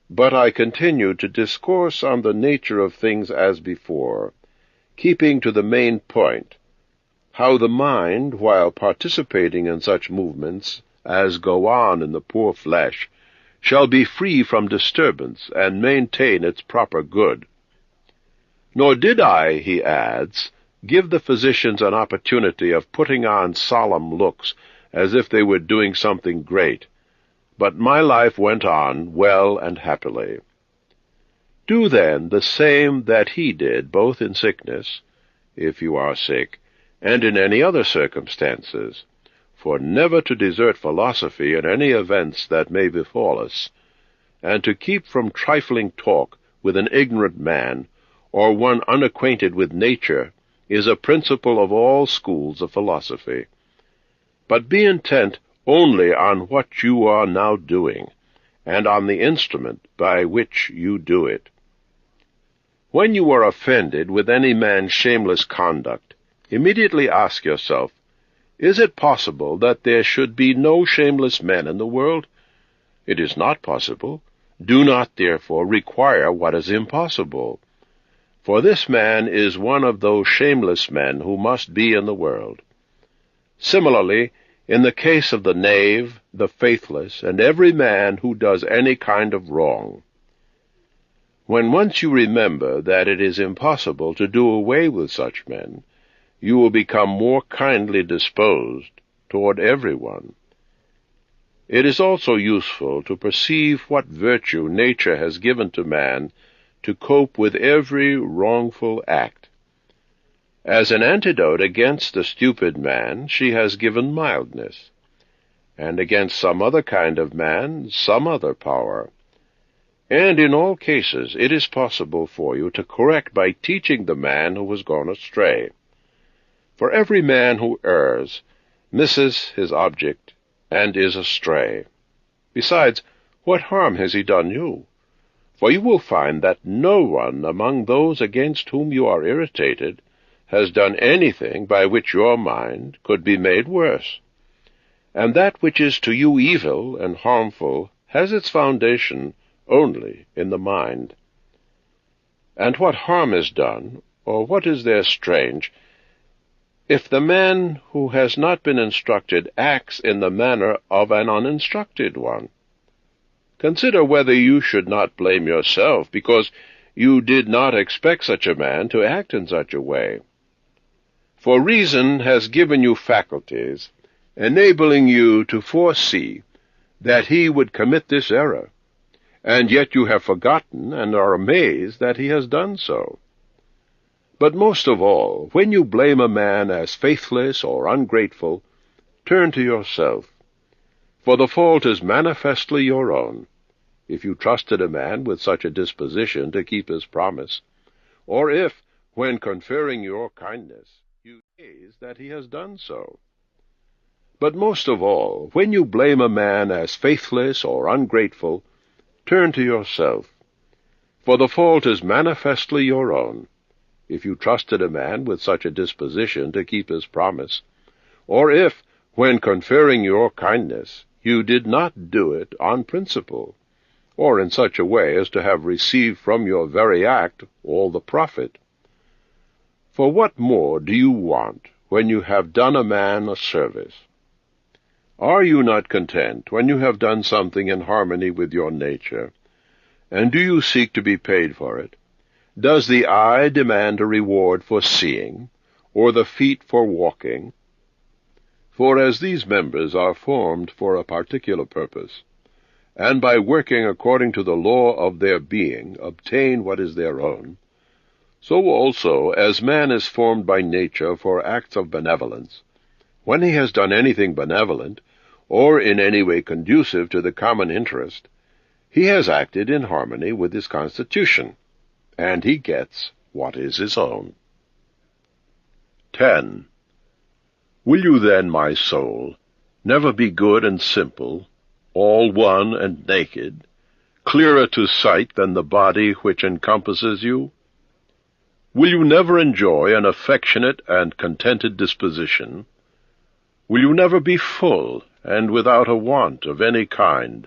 But I continued to discourse on the nature of things as before, keeping to the main point, how the mind, while participating in such movements as go on in the poor flesh, shall be free from disturbance and maintain its proper good. Nor did I, he adds, give the physicians an opportunity of putting on solemn looks as if they were doing something great, but my life went on well and happily. Do then the same that he did, both in sickness, if you are sick, and in any other circumstances, for never to desert philosophy in any events that may befall us, and to keep from trifling talk with an ignorant man, or one unacquainted with nature, is a principle of all schools of philosophy. But be intent only on what you are now doing, and on the instrument by which you do it. When you are offended with any man's shameless conduct, immediately ask yourself, is it possible that there should be no shameless men in the world? It is not possible. Do not, therefore, require what is impossible. For this man is one of those shameless men who must be in the world. Similarly, in the case of the knave, the faithless, and every man who does any kind of wrong. When once you remember that it is impossible to do away with such men, you will become more kindly disposed toward everyone. It is also useful to perceive what virtue nature has given to man to cope with every wrongful act. As an antidote against the stupid man, she has given mildness, and against some other kind of man, some other power. And in all cases it is possible for you to correct by teaching the man who has gone astray. For every man who errs, misses his object, and is astray. Besides, what harm has he done you? For you will find that no one among those against whom you are irritated has done anything by which your mind could be made worse. And that which is to you evil and harmful has its foundation only in the mind. And what harm is done, or what is there strange, if the man who has not been instructed acts in the manner of an uninstructed one? Consider whether you should not blame yourself, because you did not expect such a man to act in such a way. For reason has given you faculties, enabling you to foresee that he would commit this error, and yet you have forgotten and are amazed that he has done so. But most of all, when you blame a man as faithless or ungrateful, turn to yourself, for the fault is manifestly your own, if you trusted a man with such a disposition to keep his promise, or if, when conferring your kindness, you gaze that he has done so. But most of all, when you blame a man as faithless or ungrateful, turn to yourself, for the fault is manifestly your own, if you trusted a man with such a disposition to keep his promise, or if, when conferring your kindness, you did not do it on principle, or in such a way as to have received from your very act all the profit. For what more do you want when you have done a man a service? Are you not content when you have done something in harmony with your nature, and do you seek to be paid for it? Does the eye demand a reward for seeing, or the feet for walking? For as these members are formed for a particular purpose, and by working according to the law of their being obtain what is their own, so also as man is formed by nature for acts of benevolence, when he has done anything benevolent, or in any way conducive to the common interest, he has acted in harmony with his constitution, and he gets what is his own. 10. Will you then, my soul, never be good and simple, all one and naked, clearer to sight than the body which encompasses you? Will you never enjoy an affectionate and contented disposition? Will you never be full and without a want of any kind,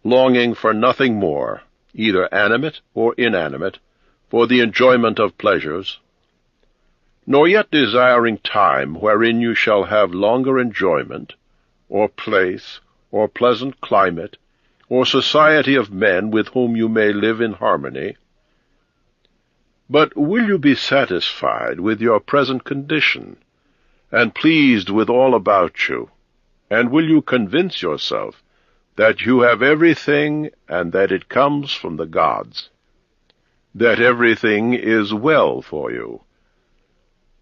longing for nothing more, either animate or inanimate, for the enjoyment of pleasures, nor yet desiring time wherein you shall have longer enjoyment, or place, or pleasant climate, or society of men with whom you may live in harmony? But will you be satisfied with your present condition, and pleased with all about you, and will you convince yourself that you have everything and that it comes from the gods, that everything is well for you,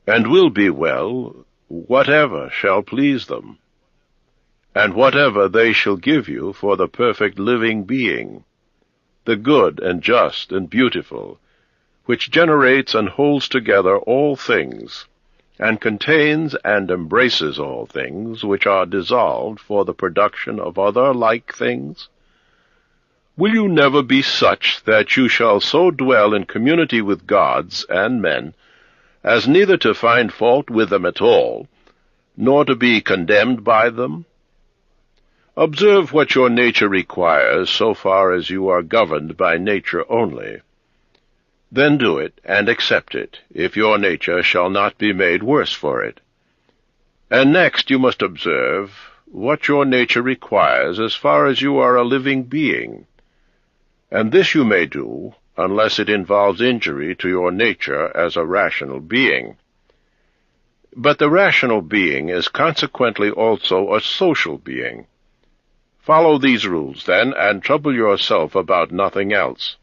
and will be well whatever shall please them, and whatever they shall give you for the perfect living being, the good and just and beautiful, which generates and holds together all things, and contains and embraces all things which are dissolved for the production of other like things? Will you never be such that you shall so dwell in community with gods and men as neither to find fault with them at all, nor to be condemned by them? Observe what your nature requires so far as you are governed by nature only. Then do it, and accept it, if your nature shall not be made worse for it. And next you must observe what your nature requires as far as you are a living being. And this you may do, unless it involves injury to your nature as a rational being. But the rational being is consequently also a social being. Follow these rules, then, and trouble yourself about nothing else.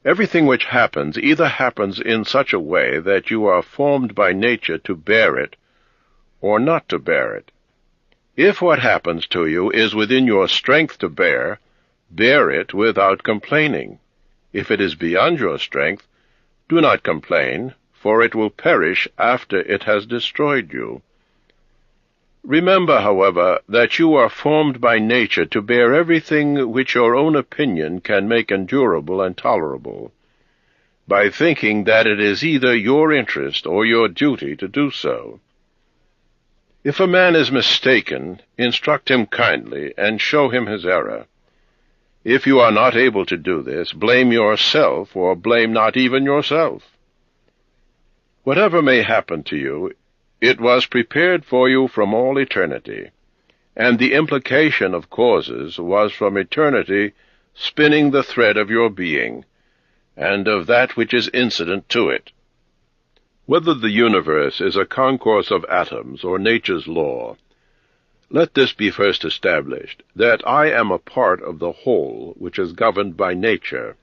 Everything which happens either happens in such a way that you are formed by nature to bear it, or not to bear it. If what happens to you is within your strength to bear it without complaining. If it is beyond your strength, do not complain, for it will perish after it has destroyed you. Remember, however, that you are formed by nature to bear everything which your own opinion can make endurable and tolerable, by thinking that it is either your interest or your duty to do so. If a man is mistaken, instruct him kindly, and show him his error. If you are not able to do this, blame yourself, or blame not even yourself. Whatever may happen to you, it was prepared for you from all eternity, and the implication of causes was from eternity spinning the thread of your being, and of that which is incident to it. Whether the universe is a concourse of atoms or nature's law, let this be first established, that I am a part of the whole which is governed by nature.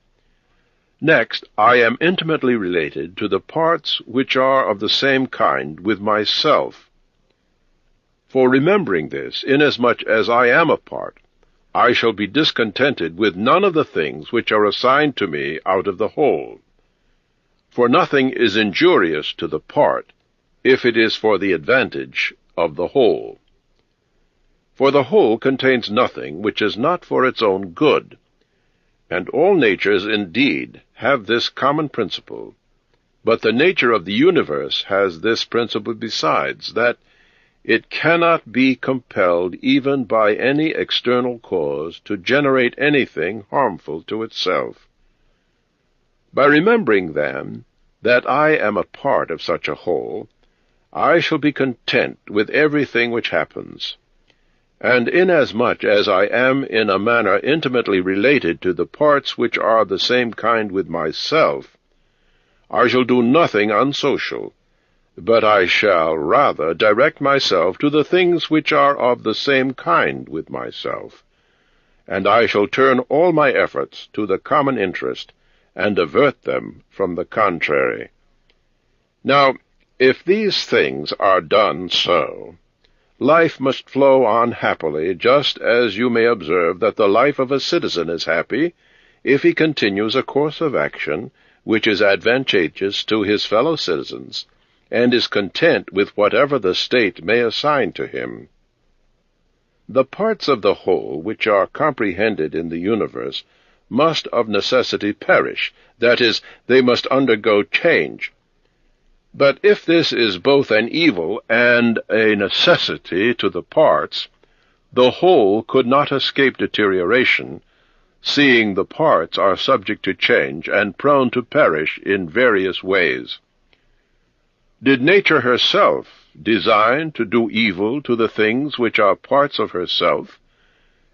Next, I am intimately related to the parts which are of the same kind with myself. For remembering this, inasmuch as I am a part, I shall be discontented with none of the things which are assigned to me out of the whole. For nothing is injurious to the part, if it is for the advantage of the whole. For the whole contains nothing which is not for its own good, and all natures indeed have this common principle, but the nature of the universe has this principle besides, that it cannot be compelled even by any external cause to generate anything harmful to itself. By remembering, then, that I am a part of such a whole, I shall be content with everything which happens. And inasmuch as I am in a manner intimately related to the parts which are the same kind with myself, I shall do nothing unsocial, but I shall rather direct myself to the things which are of the same kind with myself, and I shall turn all my efforts to the common interest, and avert them from the contrary. Now, if these things are done so, life must flow on happily, just as you may observe that the life of a citizen is happy if he continues a course of action which is advantageous to his fellow citizens, and is content with whatever the state may assign to him. The parts of the whole which are comprehended in the universe must of necessity perish, that is, they must undergo change. But if this is both an evil and a necessity to the parts, the whole could not escape deterioration, seeing the parts are subject to change and prone to perish in various ways. Did nature herself design to do evil to the things which are parts of herself,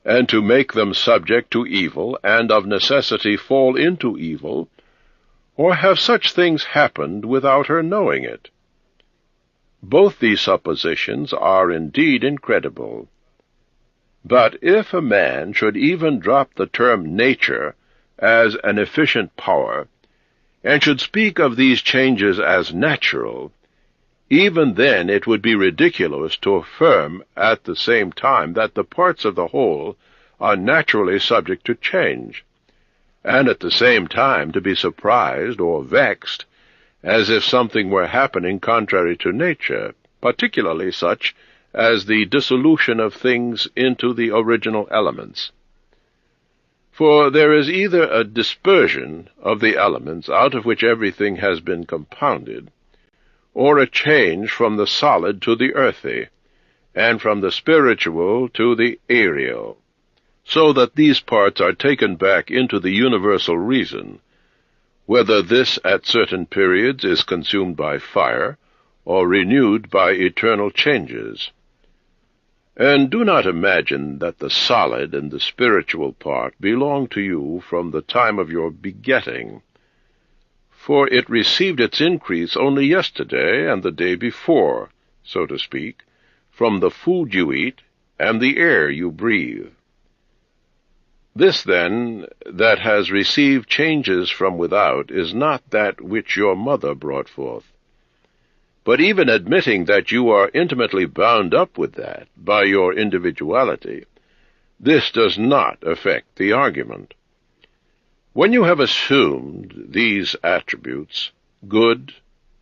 and to make them subject to evil, and of necessity fall into evil, or have such things happened without her knowing it? Both these suppositions are indeed incredible. But if a man should even drop the term nature as an efficient power, and should speak of these changes as natural, even then it would be ridiculous to affirm at the same time that the parts of the whole are naturally subject to change, and at the same time to be surprised or vexed, as if something were happening contrary to nature, particularly such as the dissolution of things into the original elements. For there is either a dispersion of the elements out of which everything has been compounded, or a change from the solid to the earthy, and from the spiritual to the aerial, so that these parts are taken back into the universal reason, whether this at certain periods is consumed by fire, or renewed by eternal changes. And do not imagine that the solid and the spiritual part belong to you from the time of your begetting, for it received its increase only yesterday and the day before, so to speak, from the food you eat and the air you breathe. This, then, that has received changes from without is not that which your mother brought forth. But even admitting that you are intimately bound up with that by your individuality, this does not affect the argument. When you have assumed these attributes, good,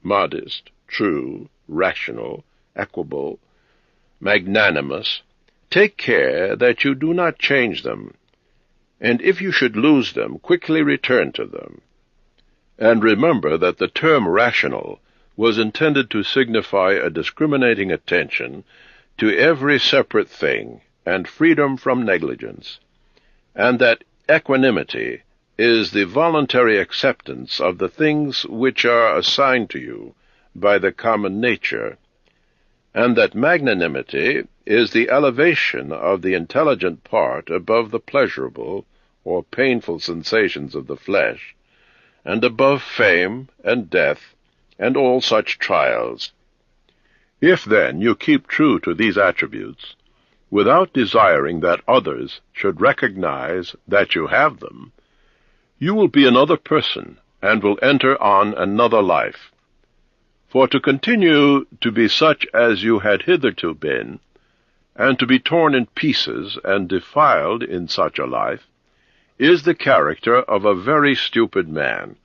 modest, true, rational, equable, magnanimous, take care that you do not change them, and if you should lose them, quickly return to them. And remember that the term rational was intended to signify a discriminating attention to every separate thing and freedom from negligence, and that equanimity is the voluntary acceptance of the things which are assigned to you by the common nature, and that magnanimity is the elevation of the intelligent part above the pleasurable or painful sensations of the flesh, and above fame and death and all such trials. If, then, you keep true to these attributes, without desiring that others should recognize that you have them, you will be another person, and will enter on another life. For to continue to be such as you had hitherto been, and to be torn in pieces and defiled in such a life, is the character of a very stupid man,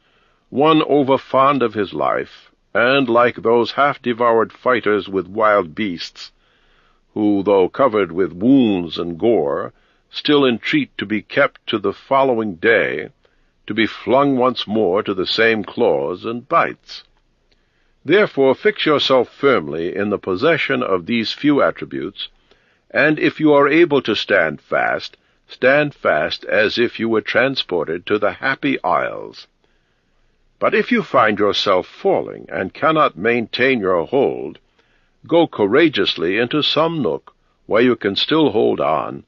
one over-fond of his life, and like those half-devoured fighters with wild beasts, who, though covered with wounds and gore, still entreat to be kept to the following day, to be flung once more to the same claws and bites. Therefore fix yourself firmly in the possession of these few attributes, and if you are able to stand fast as if you were transported to the Happy Isles. But if you find yourself falling and cannot maintain your hold, go courageously into some nook where you can still hold on,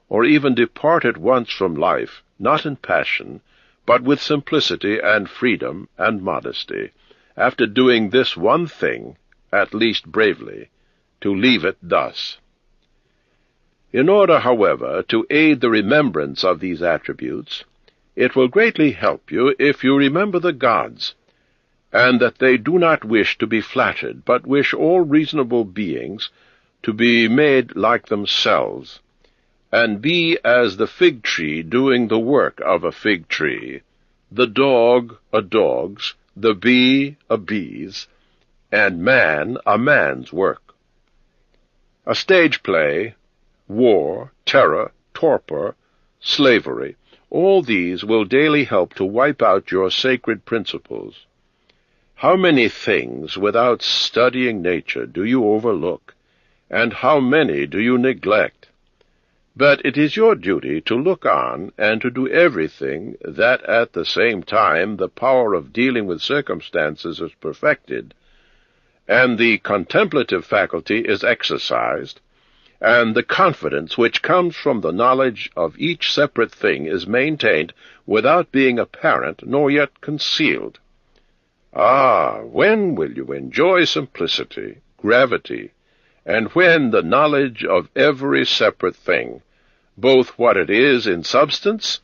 or even depart at once from life, not in passion, but with simplicity and freedom and modesty, after doing this one thing, at least bravely, to leave it thus. In order, however, to aid the remembrance of these attributes, it will greatly help you if you remember the gods, and that they do not wish to be flattered, but wish all reasonable beings to be made like themselves, and be as the fig tree doing the work of a fig tree, the dog a dog's, the bee a bee's, and man a man's work. A stage play, war, terror, torpor, slavery, all these will daily help to wipe out your sacred principles. How many things, without studying nature, do you overlook, and how many do you neglect? But it is your duty to look on and to do everything that at the same time the power of dealing with circumstances is perfected, and the contemplative faculty is exercised, and the confidence which comes from the knowledge of each separate thing is maintained without being apparent nor yet concealed. Ah, when will you enjoy simplicity, gravity, and when the knowledge of every separate thing, both what it is in substance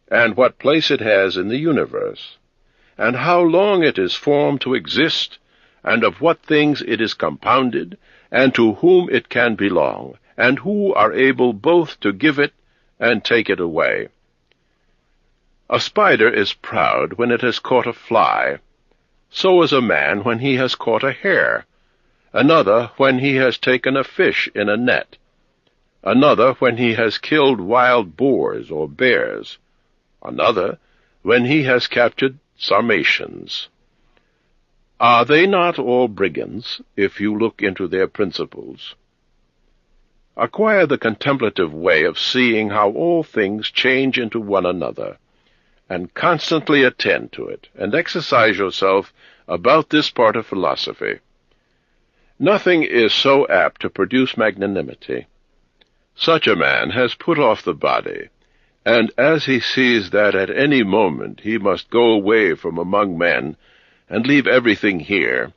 and what place it has in the universe, and how long it is formed to exist, and of what things it is compounded, and to whom it can belong, and who are able both to give it and take it away. A spider is proud when it has caught a fly. So is a man when he has caught a hare, another when he has taken a fish in a net, another when he has killed wild boars or bears, another when he has captured Sarmatians. Are they not all brigands, if you look into their principles? Acquire the contemplative way of seeing how all things change into one another, and constantly attend to it, and exercise yourself about this part of philosophy. Nothing is so apt to produce magnanimity. Such a man has put off the body, and as he sees that at any moment he must go away from among men and leave everything here,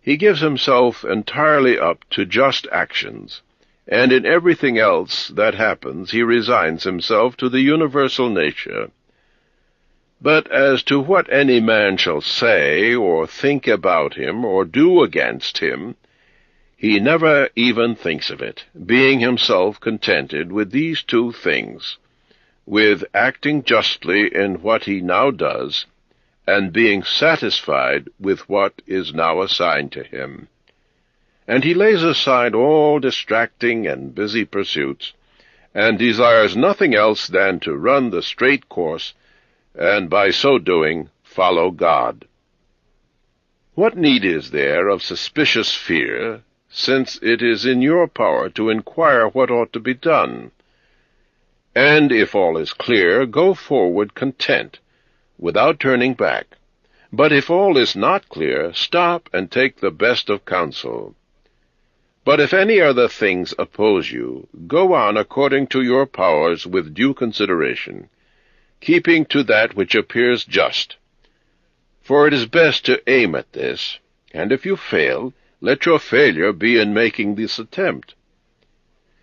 he gives himself entirely up to just actions, and in everything else that happens he resigns himself to the universal nature. But as to what any man shall say or think about him or do against him, he never even thinks of it, being himself contented with these two things, with acting justly in what he now does, and being satisfied with what is now assigned to him. and he lays aside all distracting and busy pursuits, and desires nothing else than to run the straight course, and by so doing follow God. What need is there of suspicious fear, since it is in your power to inquire what ought to be done? And if all is clear, go forward content, without turning back. But if all is not clear, stop and take the best of counsel. But if any other things oppose you, go on according to your powers with due consideration, keeping to that which appears just. For it is best to aim at this, and if you fail, let your failure be in making this attempt.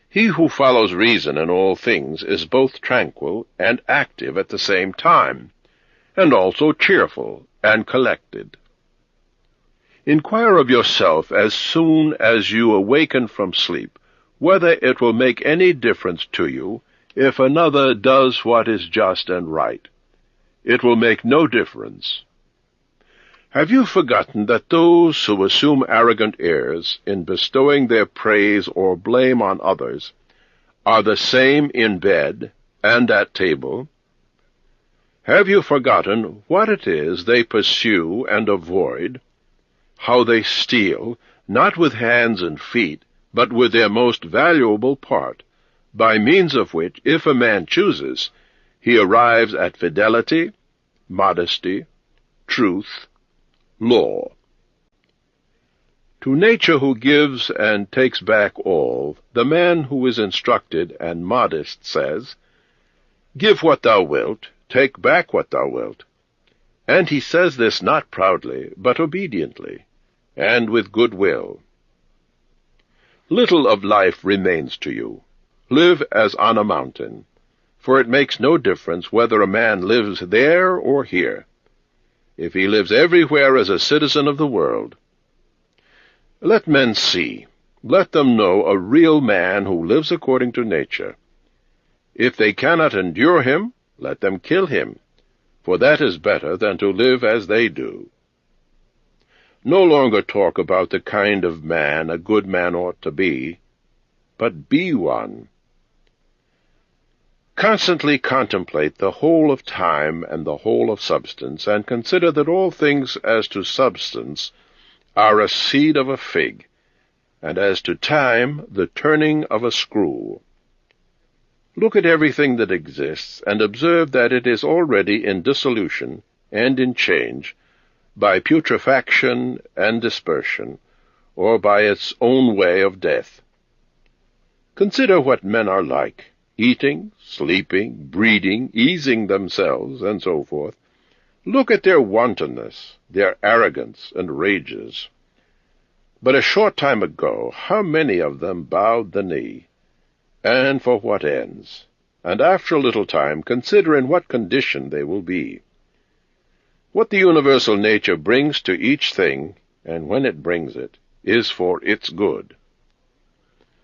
He who follows reason in all things is both tranquil and active at the same time, and also cheerful and collected. Inquire of yourself as soon as you awaken from sleep, whether it will make any difference to you if another does what is just and right. It will make no difference. Have you forgotten that those who assume arrogant airs in bestowing their praise or blame on others are the same in bed and at table? Have you forgotten what it is they pursue and avoid, how they steal, not with hands and feet, but with their most valuable part, by means of which, if a man chooses, he arrives at fidelity, modesty, truth, law? To nature who gives and takes back all, the man who is instructed and modest says, "Give what thou wilt, take back what thou wilt." And he says this not proudly, but obediently, and with good will. Little of life remains to you. Live as on a mountain, for it makes no difference whether a man lives there or here, if he lives everywhere as a citizen of the world. Let men see, let them know a real man who lives according to nature. If they cannot endure him, let them kill him, for that is better than to live as they do. No longer talk about the kind of man a good man ought to be, but be one. Constantly contemplate the whole of time and the whole of substance, and consider that all things as to substance are a seed of a fig, and as to time the turning of a screw. Look at everything that exists, and observe that it is already in dissolution and in change, by putrefaction and dispersion, or by its own way of death. Consider what men are like, eating, sleeping, breeding, easing themselves, and so forth. Look at their wantonness, their arrogance and rages. But a short time ago, how many of them bowed the knee? And for what ends? And after a little time, consider in what condition they will be. What the universal nature brings to each thing, and when it brings it, is for its good.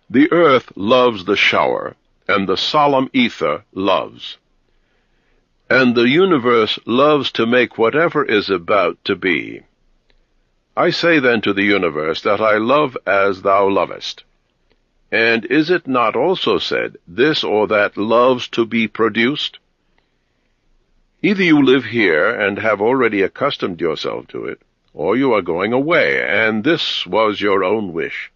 The earth loves the shower, and the solemn ether loves. And the universe loves to make whatever is about to be. I say then to the universe that I love as thou lovest. And is it not also said, this or that loves to be produced? Either you live here and have already accustomed yourself to it, or you are going away, and this was your own wish.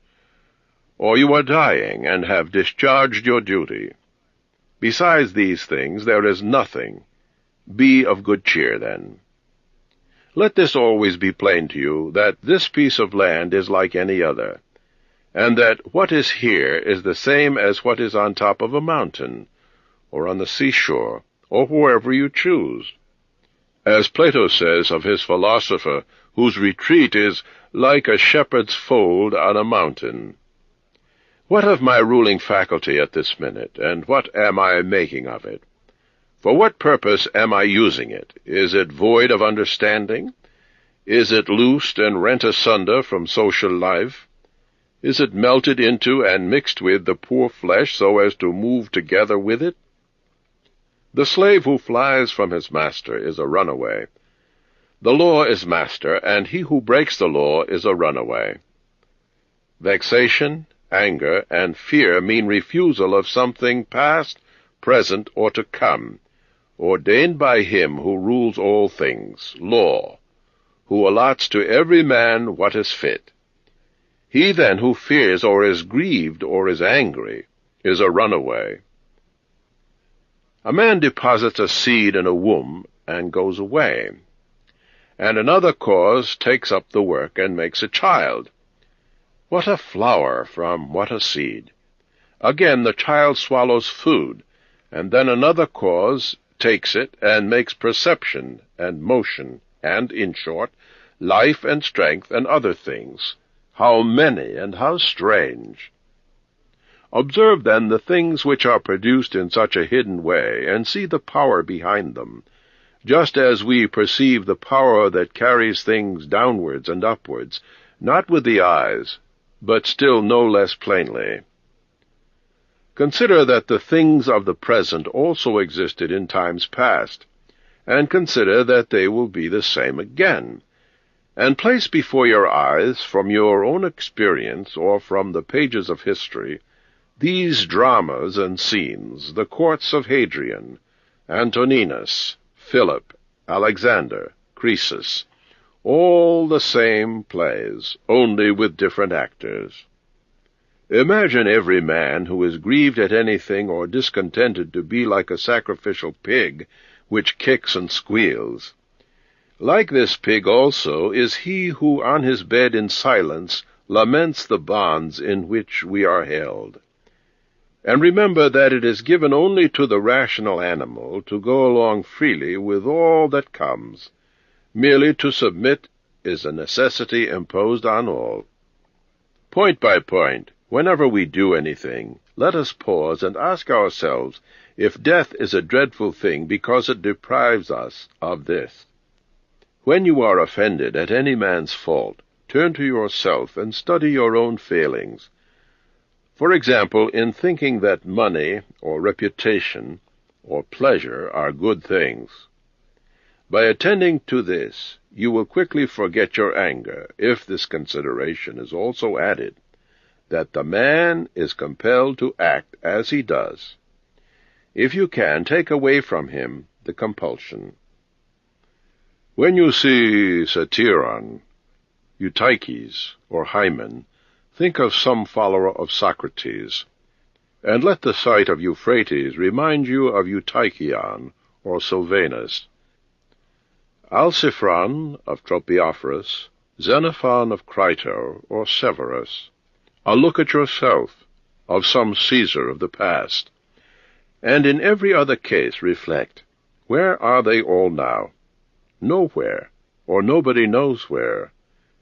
Or you are dying and have discharged your duty. Besides these things there is nothing. Be of good cheer, then. Let this always be plain to you, that this piece of land is like any other, and that what is here is the same as what is on top of a mountain, or on the seashore, or wherever you choose. As Plato says of his philosopher, whose retreat is like a shepherd's fold on a mountain. What of my ruling faculty at this minute, and what am I making of it? For what purpose am I using it? Is it void of understanding? Is it loosed and rent asunder from social life? Is it melted into and mixed with the poor flesh so as to move together with it? The slave who flies from his master is a runaway. The law is master, and he who breaks the law is a runaway. Vexation, anger, and fear mean refusal of something past, present, or to come, ordained by him who rules all things, law, who allots to every man what is fit. He then who fears or is grieved or is angry is a runaway. A man deposits a seed in a womb and goes away, and another cause takes up the work and makes a child. What a flower from what a seed! Again the child swallows food, and then another cause takes it and makes perception and motion, and, in short, life and strength and other things. How many and how strange! Observe, then, the things which are produced in such a hidden way, and see the power behind them, just as we perceive the power that carries things downwards and upwards, not with the eyes, but still no less plainly. Consider that the things of the present also existed in times past, and consider that they will be the same again, and place before your eyes, from your own experience or from the pages of history, these dramas and scenes, the courts of Hadrian, Antoninus, Philip, Alexander, Croesus, all the same plays, only with different actors. Imagine every man who is grieved at anything or discontented to be like a sacrificial pig, which kicks and squeals. Like this pig also is he who on his bed in silence laments the bonds in which we are held. And remember that it is given only to the rational animal to go along freely with all that comes. Merely to submit is a necessity imposed on all. Point by point, whenever we do anything, let us pause and ask ourselves if death is a dreadful thing because it deprives us of this. When you are offended at any man's fault, turn to yourself and study your own failings. For example, in thinking that money or reputation or pleasure are good things. By attending to this, you will quickly forget your anger, if this consideration is also added, that the man is compelled to act as he does. If you can, take away from him the compulsion. When you see Satyron, Eutyches, or Hymen, think of some follower of Socrates, and let the sight of Euphrates remind you of Eutychion or Sylvanus, Alciphron of Tropiophorus, Xenophon of Crito or Severus. A look at yourself, of some Caesar of the past, and in every other case reflect, where are they all now? Nowhere, or nobody knows where.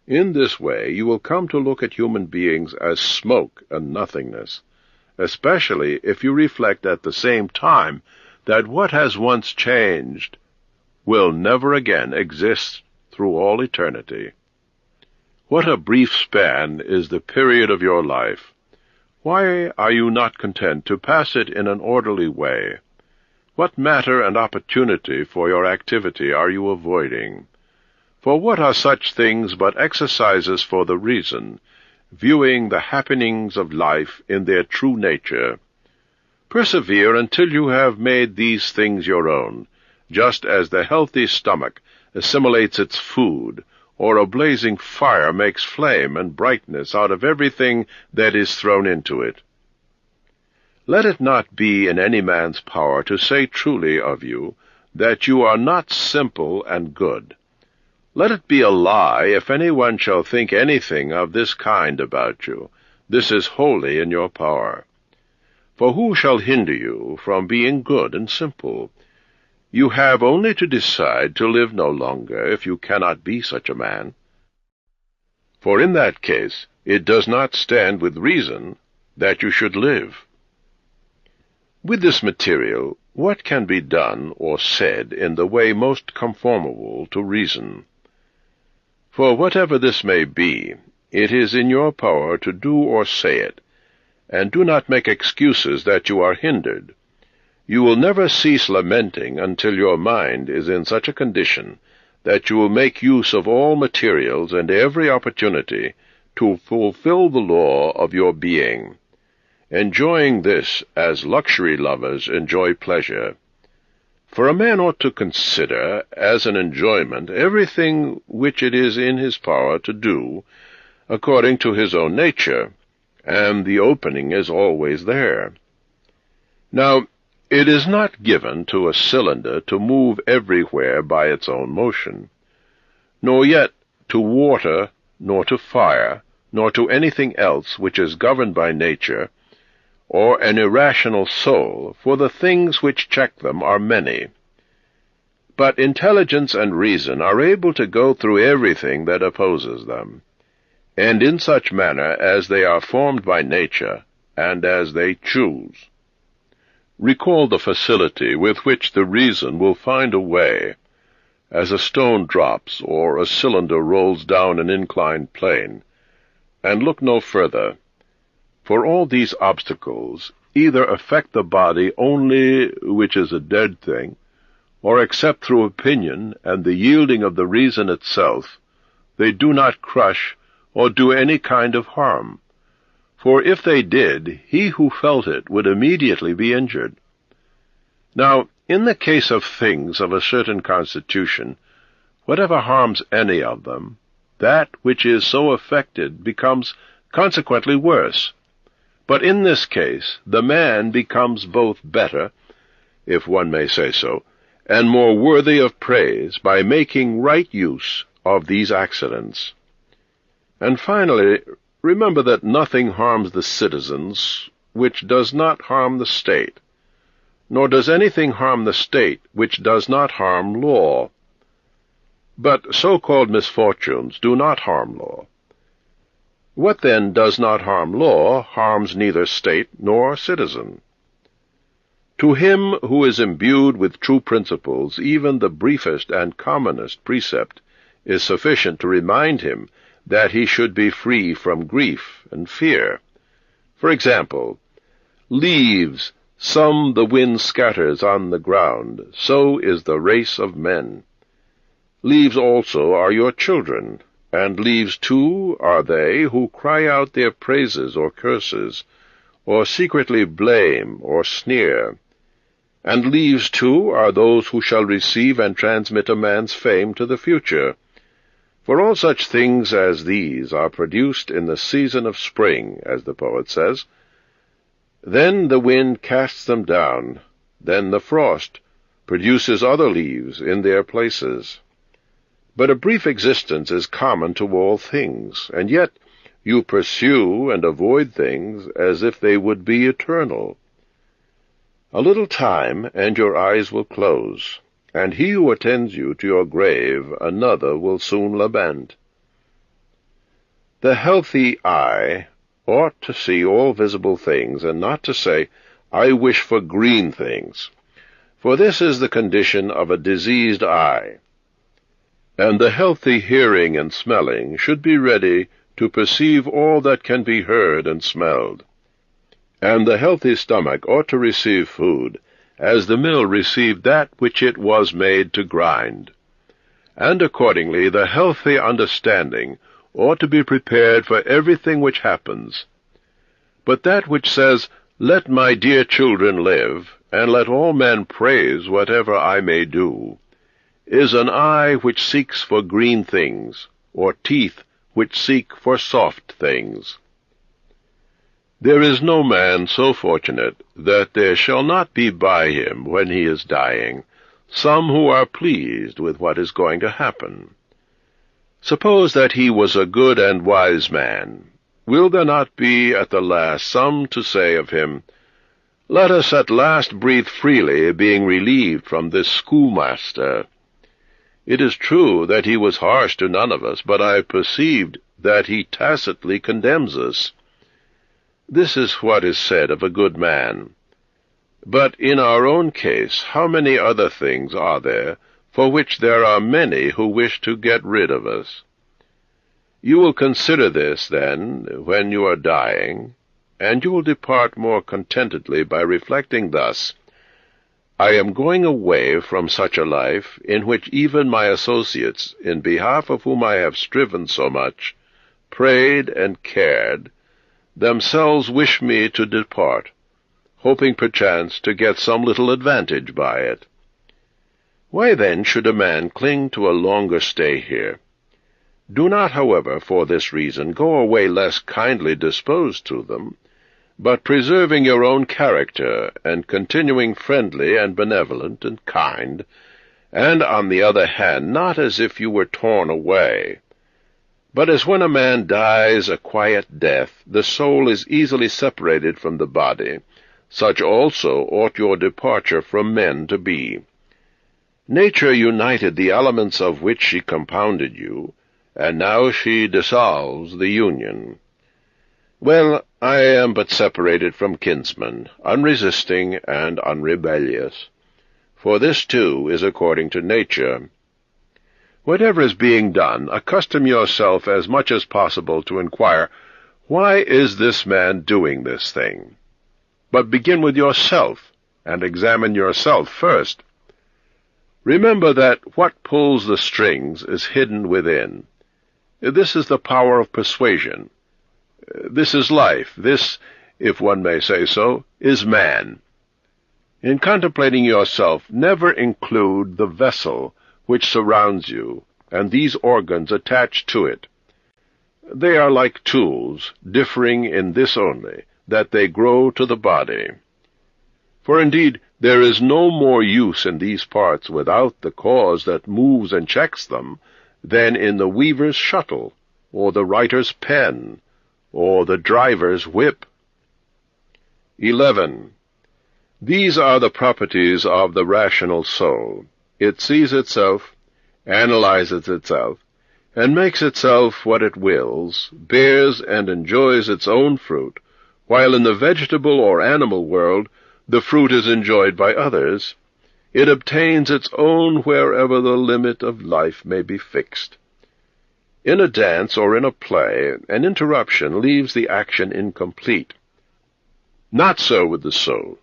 In this way you will come to look at human beings as smoke and nothingness, especially if you reflect at the same time that what has once changed will never again exist through all eternity. What a brief span is the period of your life! Why are you not content to pass it in an orderly way? What matter and opportunity for your activity are you avoiding? For what are such things but exercises for the reason, viewing the happenings of life in their true nature? Persevere until you have made these things your own, just as the healthy stomach assimilates its food, or a blazing fire makes flame and brightness out of everything that is thrown into it. Let it not be in any man's power to say truly of you that you are not simple and good. Let it be a lie if anyone shall think anything of this kind about you. This is wholly in your power. For who shall hinder you from being good and simple? You have only to decide to live no longer if you cannot be such a man. For in that case it does not stand with reason that you should live. With this material, what can be done or said in the way most conformable to reason? For whatever this may be, it is in your power to do or say it, and do not make excuses that you are hindered. You will never cease lamenting until your mind is in such a condition that you will make use of all materials and every opportunity to fulfill the law of your being, enjoying this as luxury lovers enjoy pleasure. For a man ought to consider as an enjoyment everything which it is in his power to do according to his own nature, and the opening is always there. Now, it is not given to a cylinder to move everywhere by its own motion, nor yet to water, nor to fire, nor to anything else which is governed by nature, or an irrational soul, for the things which check them are many. But intelligence and reason are able to go through everything that opposes them, and in such manner as they are formed by nature, and as they choose. Recall the facility with which the reason will find a way, as a stone drops or a cylinder rolls down an inclined plane, and look no further. For all these obstacles either affect the body only, which is a dead thing, or except through opinion and the yielding of the reason itself, they do not crush or do any kind of harm. For if they did, he who felt it would immediately be injured. Now, in the case of things of a certain constitution, whatever harms any of them, that which is so affected becomes consequently worse. But in this case, the man becomes both better, if one may say so, and more worthy of praise by making right use of these accidents. And finally, remember that nothing harms the citizens which does not harm the state, nor does anything harm the state which does not harm law. But so-called misfortunes do not harm law. What then does not harm law harms neither state nor citizen. To him who is imbued with true principles, even the briefest and commonest precept is sufficient to remind him that he should be free from grief and fear. For example, leaves, some the wind scatters on the ground, so is the race of men. Leaves also are your children, and leaves too are they who cry out their praises or curses, or secretly blame or sneer. And leaves too are those who shall receive and transmit a man's fame to the future. For all such things as these are produced in the season of spring, as the poet says. Then the wind casts them down, then the frost produces other leaves in their places. But a brief existence is common to all things, and yet you pursue and avoid things as if they would be eternal. A little time, and your eyes will close, and he who attends you to your grave another will soon lament. The healthy eye ought to see all visible things, and not to say, I wish for green things, for this is the condition of a diseased eye. And the healthy hearing and smelling should be ready to perceive all that can be heard and smelled. And the healthy stomach ought to receive food, as the mill received that which it was made to grind. And accordingly the healthy understanding ought to be prepared for everything which happens. But that which says, Let my dear children live, and let all men praise whatever I may do, is an eye which seeks for green things, or teeth which seek for soft things. There is no man so fortunate that there shall not be by him, when he is dying, some who are pleased with what is going to happen. Suppose that he was a good and wise man. Will there not be at the last some to say of him, Let us at last breathe freely, being relieved from this schoolmaster? It is true that he was harsh to none of us, but I perceived that he tacitly condemns us. This is what is said of a good man. But in our own case, how many other things are there for which there are many who wish to get rid of us? You will consider this, then, when you are dying, and you will depart more contentedly by reflecting thus, I am going away from such a life in which even my associates, in behalf of whom I have striven so much, prayed and cared, themselves wish me to depart, hoping perchance to get some little advantage by it. Why then should a man cling to a longer stay here? Do not, however, for this reason go away less kindly disposed to them, but preserving your own character, and continuing friendly and benevolent and kind, and, on the other hand, not as if you were torn away, but as when a man dies a quiet death, the soul is easily separated from the body, such also ought your departure from men to be. Nature united the elements of which she compounded you, and now she dissolves the union. Well, I am but separated from kinsmen, unresisting and unrebellious. For this, too, is according to nature. Whatever is being done, accustom yourself as much as possible to inquire, why is this man doing this thing? But begin with yourself, and examine yourself first. Remember that what pulls the strings is hidden within. This is the power of persuasion. This is life. This, if one may say so, is man. In contemplating yourself, never include the vessel which surrounds you, and these organs attached to it. They are like tools, differing in this only, that they grow to the body. For indeed, there is no more use in these parts without the cause that moves and checks them, than in the weaver's shuttle, or the writer's pen, or the driver's whip. 11. These are the properties of the rational soul. It sees itself, analyzes itself, and makes itself what it wills, bears and enjoys its own fruit, while in the vegetable or animal world the fruit is enjoyed by others. It obtains its own wherever the limit of life may be fixed. In a dance or in a play, an interruption leaves the action incomplete. Not so with the soul.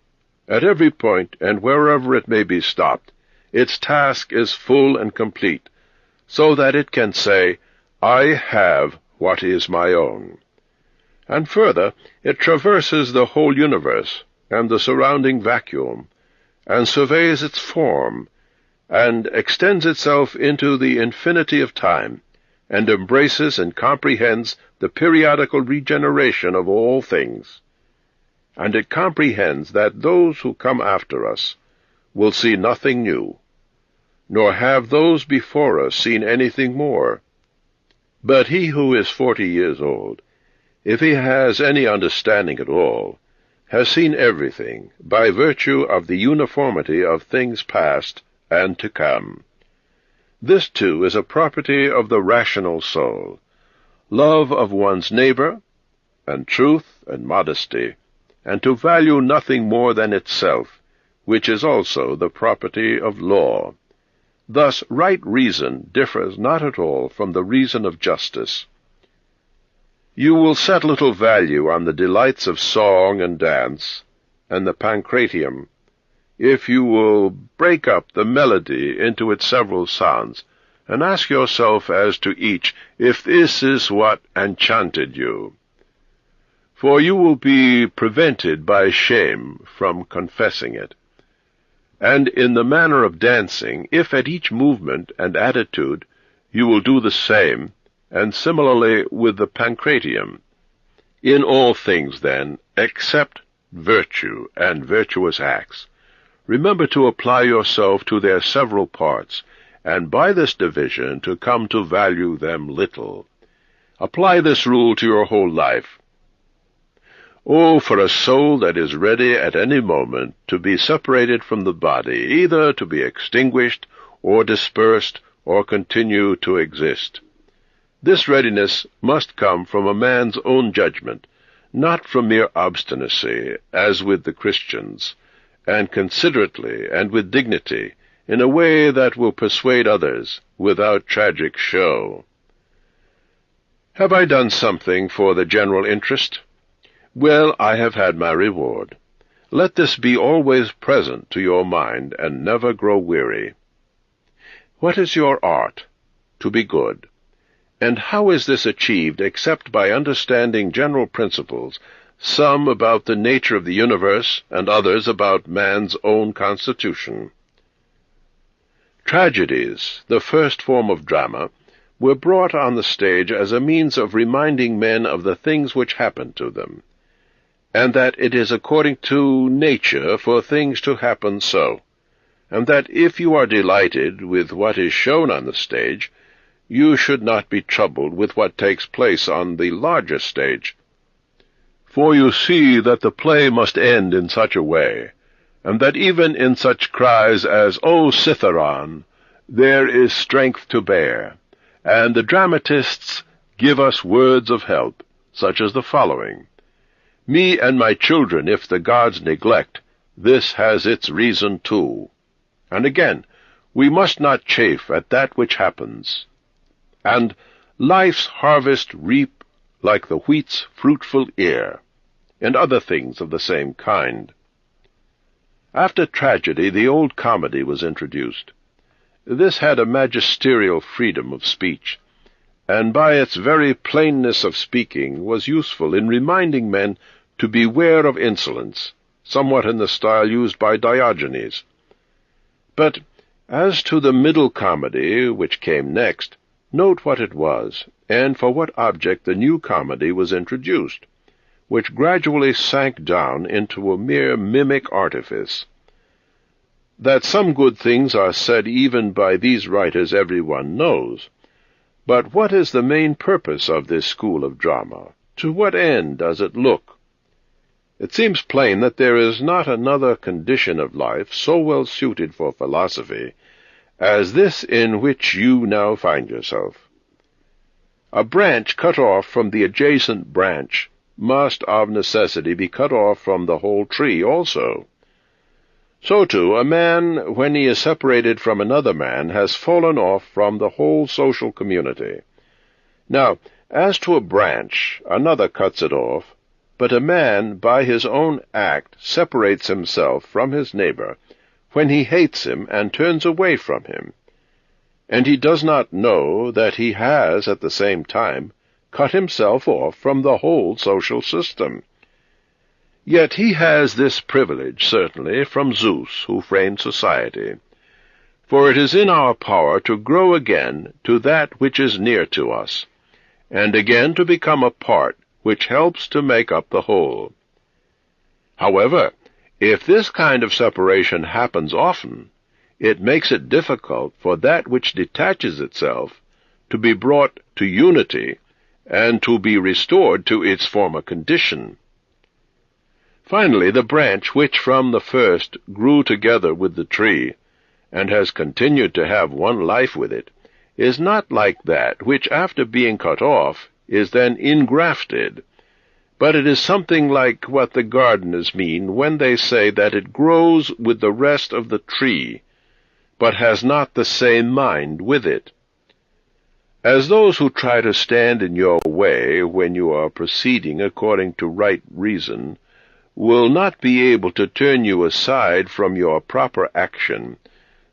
At every point, and wherever it may be stopped, its task is full and complete, so that it can say, I have what is my own. And further, it traverses the whole universe and the surrounding vacuum, and surveys its form, and extends itself into the infinity of time, and embraces and comprehends the periodical regeneration of all things. And it comprehends that those who come after us will see nothing new, nor have those before us seen anything more. But he who is 40 years old, if he has any understanding at all, has seen everything by virtue of the uniformity of things past and to come. This, too, is a property of the rational soul, love of one's neighbor, and truth and modesty, and to value nothing more than itself, which is also the property of law. Thus right reason differs not at all from the reason of justice. You will set little value on the delights of song and dance, and the pancratium, if you will break up the melody into its several sounds, and ask yourself as to each if this is what enchanted you. For you will be prevented by shame from confessing it. And in the manner of dancing, if at each movement and attitude you will do the same, and similarly with the pancratium. In all things, then, except virtue and virtuous acts, remember to apply yourself to their several parts, and by this division to come to value them little. Apply this rule to your whole life. Oh, for a soul that is ready at any moment to be separated from the body, either to be extinguished, or dispersed, or continue to exist. This readiness must come from a man's own judgment, not from mere obstinacy, as with the Christians, and considerately and with dignity, in a way that will persuade others without tragic show. Have I done something for the general interest? Well, I have had my reward. Let this be always present to your mind, and never grow weary. What is your art? To be good. And how is this achieved except by understanding general principles, some about the nature of the universe and others about man's own constitution? Tragedies, the first form of drama, were brought on the stage as a means of reminding men of the things which happen to them, and that it is according to nature for things to happen so, and that if you are delighted with what is shown on the stage, you should not be troubled with what takes place on the larger stage. For you see that the play must end in such a way, and that even in such cries as, "O Citharon," there is strength to bear, and the dramatists give us words of help, such as the following: "Me and my children, if the gods neglect, this has its reason too." And again, "We must not chafe at that which happens," and "Life's harvest reap like the wheat's fruitful ear," and other things of the same kind. After tragedy, the old comedy was introduced. This had a magisterial freedom of speech, and by its very plainness of speaking was useful in reminding men to beware of insolence, somewhat in the style used by Diogenes. But as to the middle comedy, which came next, note what it was, and for what object the new comedy was introduced, which gradually sank down into a mere mimic artifice. That some good things are said even by these writers everyone knows, but what is the main purpose of this school of drama? To what end does it look? It seems plain that there is not another condition of life so well suited for philosophy as this in which you now find yourself. A branch cut off from the adjacent branch must of necessity be cut off from the whole tree also. So too, a man, when he is separated from another man, has fallen off from the whole social community. Now, as to a branch, another cuts it off, but a man, by his own act, separates himself from his neighbor when he hates him and turns away from him, and he does not know that he has, at the same time, cut himself off from the whole social system. Yet he has this privilege, certainly, from Zeus, who framed society, for it is in our power to grow again to that which is near to us, and again to become a part which helps to make up the whole. However, if this kind of separation happens often, it makes it difficult for that which detaches itself to be brought to unity and to be restored to its former condition. Finally, the branch which from the first grew together with the tree, and has continued to have one life with it, is not like that which, after being cut off, is then ingrafted, but it is something like what the gardeners mean when they say that it grows with the rest of the tree, but has not the same mind with it. As those who try to stand in your way when you are proceeding according to right reason will not be able to turn you aside from your proper action,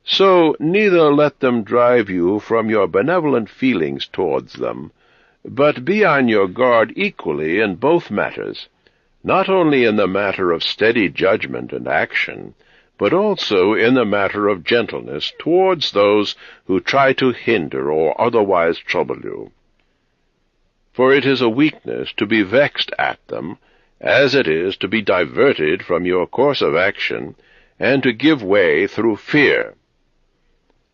so neither let them drive you from your benevolent feelings towards them, but be on your guard equally in both matters, not only in the matter of steady judgment and action, but also in the matter of gentleness towards those who try to hinder or otherwise trouble you. For it is a weakness to be vexed at them, as it is to be diverted from your course of action, and to give way through fear.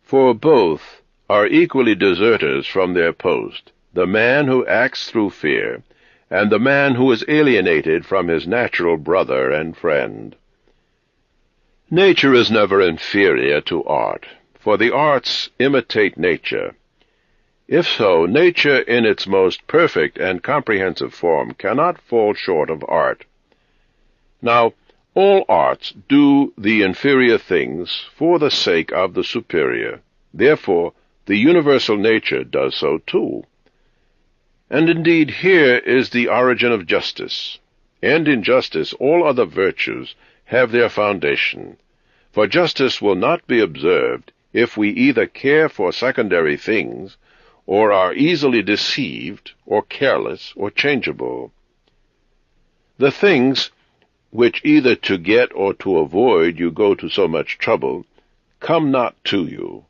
For both are equally deserters from their post, the man who acts through fear, and the man who is alienated from his natural brother and friend. Nature is never inferior to art, for the arts imitate nature. If so, nature in its most perfect and comprehensive form cannot fall short of art. Now, all arts do the inferior things for the sake of the superior. Therefore, the universal nature does so too. And indeed here is the origin of justice, and in justice all other virtues have their foundation, for justice will not be observed if we either care for secondary things, or are easily deceived, or careless, or changeable. The things which either to get or to avoid you go to so much trouble, come not to you,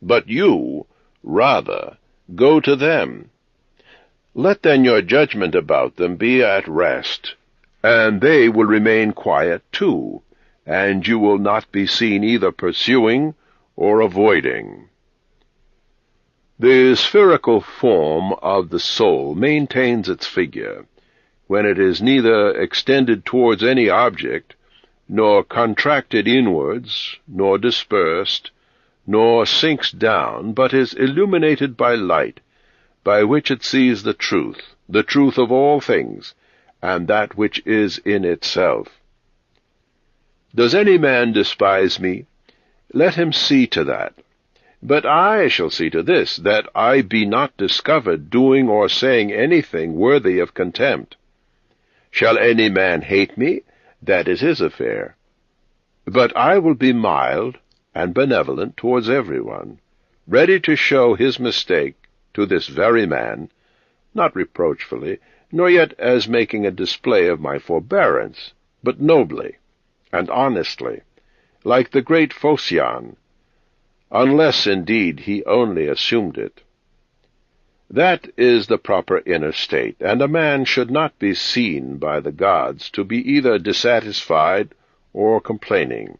but you, rather, go to them. Let then your judgment about them be at rest, and they will remain quiet too, and you will not be seen either pursuing or avoiding. The spherical form of the soul maintains its figure, when it is neither extended towards any object, nor contracted inwards, nor dispersed, nor sinks down, but is illuminated by light, by which it sees the truth of all things, and that which is in itself. Does any man despise me? Let him see to that. But I shall see to this, that I be not discovered doing or saying anything worthy of contempt. Shall any man hate me? That is his affair. But I will be mild and benevolent towards everyone, ready to show his mistake to this very man, not reproachfully, nor yet as making a display of my forbearance, but nobly and honestly, like the great Phocion, unless indeed he only assumed it. That is the proper inner state, and a man should not be seen by the gods to be either dissatisfied or complaining.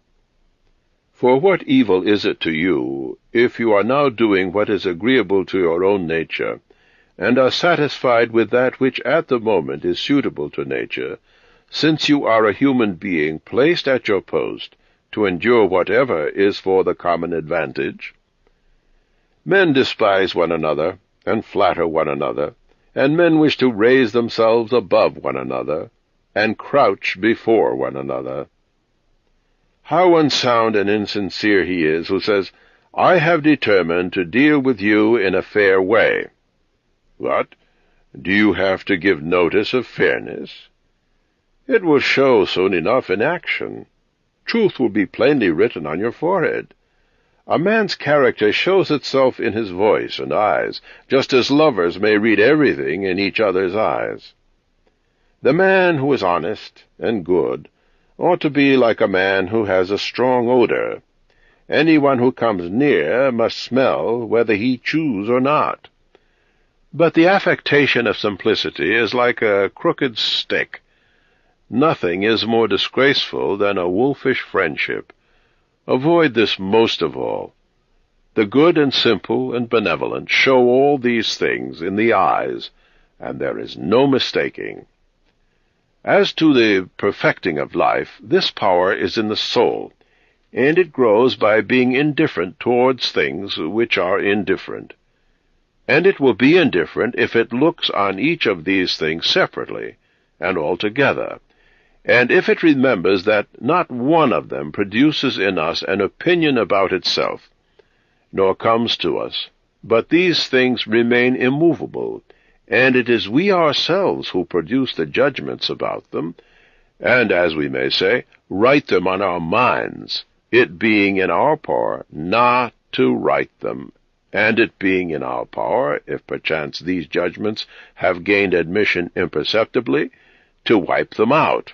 For what evil is it to you, if you are now doing what is agreeable to your own nature, and are satisfied with that which at the moment is suitable to nature, since you are a human being placed at your post to endure whatever is for the common advantage? Men despise one another, and flatter one another, and men wish to raise themselves above one another, and crouch before one another. How unsound and insincere he is who says, I have determined to deal with you in a fair way. What? Do you have to give notice of fairness? It will show soon enough in action. Truth will be plainly written on your forehead. A man's character shows itself in his voice and eyes, just as lovers may read everything in each other's eyes. The man who is honest and good ought to be like a man who has a strong odor. Anyone who comes near must smell whether he choose or not. But the affectation of simplicity is like a crooked stick. Nothing is more disgraceful than a wolfish friendship. Avoid this most of all. The good and simple and benevolent show all these things in the eyes, and there is no mistaking. As to the perfecting of life, this power is in the soul, and it grows by being indifferent towards things which are indifferent. And it will be indifferent if it looks on each of these things separately and altogether, and if it remembers that not one of them produces in us an opinion about itself, nor comes to us, but these things remain immovable, and it is we ourselves who produce the judgments about them, and, as we may say, write them on our minds, it being in our power not to write them, and it being in our power, if perchance these judgments have gained admission imperceptibly, to wipe them out.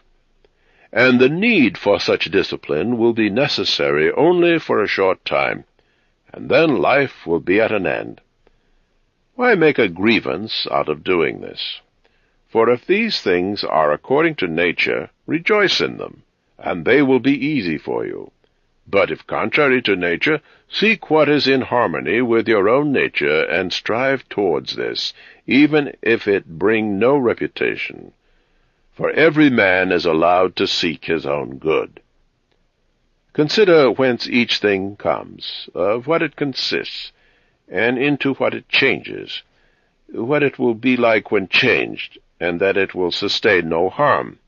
And the need for such discipline will be necessary only for a short time, and then life will be at an end. Why make a grievance out of doing this? For if these things are according to nature, rejoice in them, and they will be easy for you. But if contrary to nature, seek what is in harmony with your own nature, and strive towards this, even if it bring no reputation. For every man is allowed to seek his own good. Consider whence each thing comes, of what it consists, and into what it changes, what it will be like when changed, and that it will sustain no harm.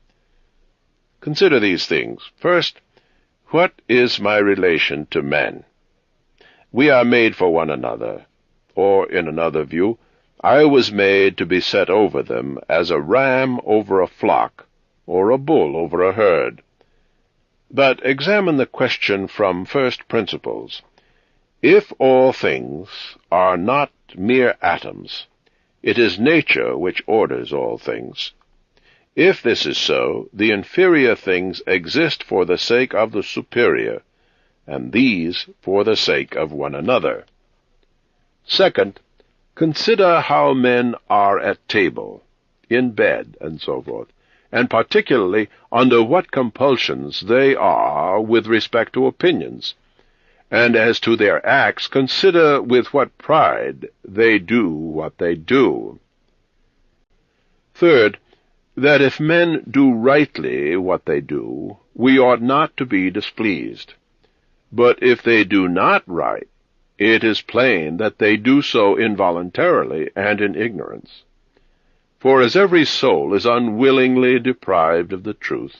Consider these things. First, what is my relation to men? We are made for one another, or, in another view, I was made to be set over them as a ram over a flock, or a bull over a herd. But examine the question from first principles. If all things are not mere atoms. It is nature which orders all things. If this is so, the inferior things exist for the sake of the superior, and these for the sake of one another. Second, consider how men are at table, in bed, and so forth, and particularly under what compulsions they are with respect to opinions. And as to their acts, consider with what pride they do what they do. Third, that if men do rightly what they do, we ought not to be displeased. But if they do not right, it is plain that they do so involuntarily and in ignorance. For as every soul is unwillingly deprived of the truth,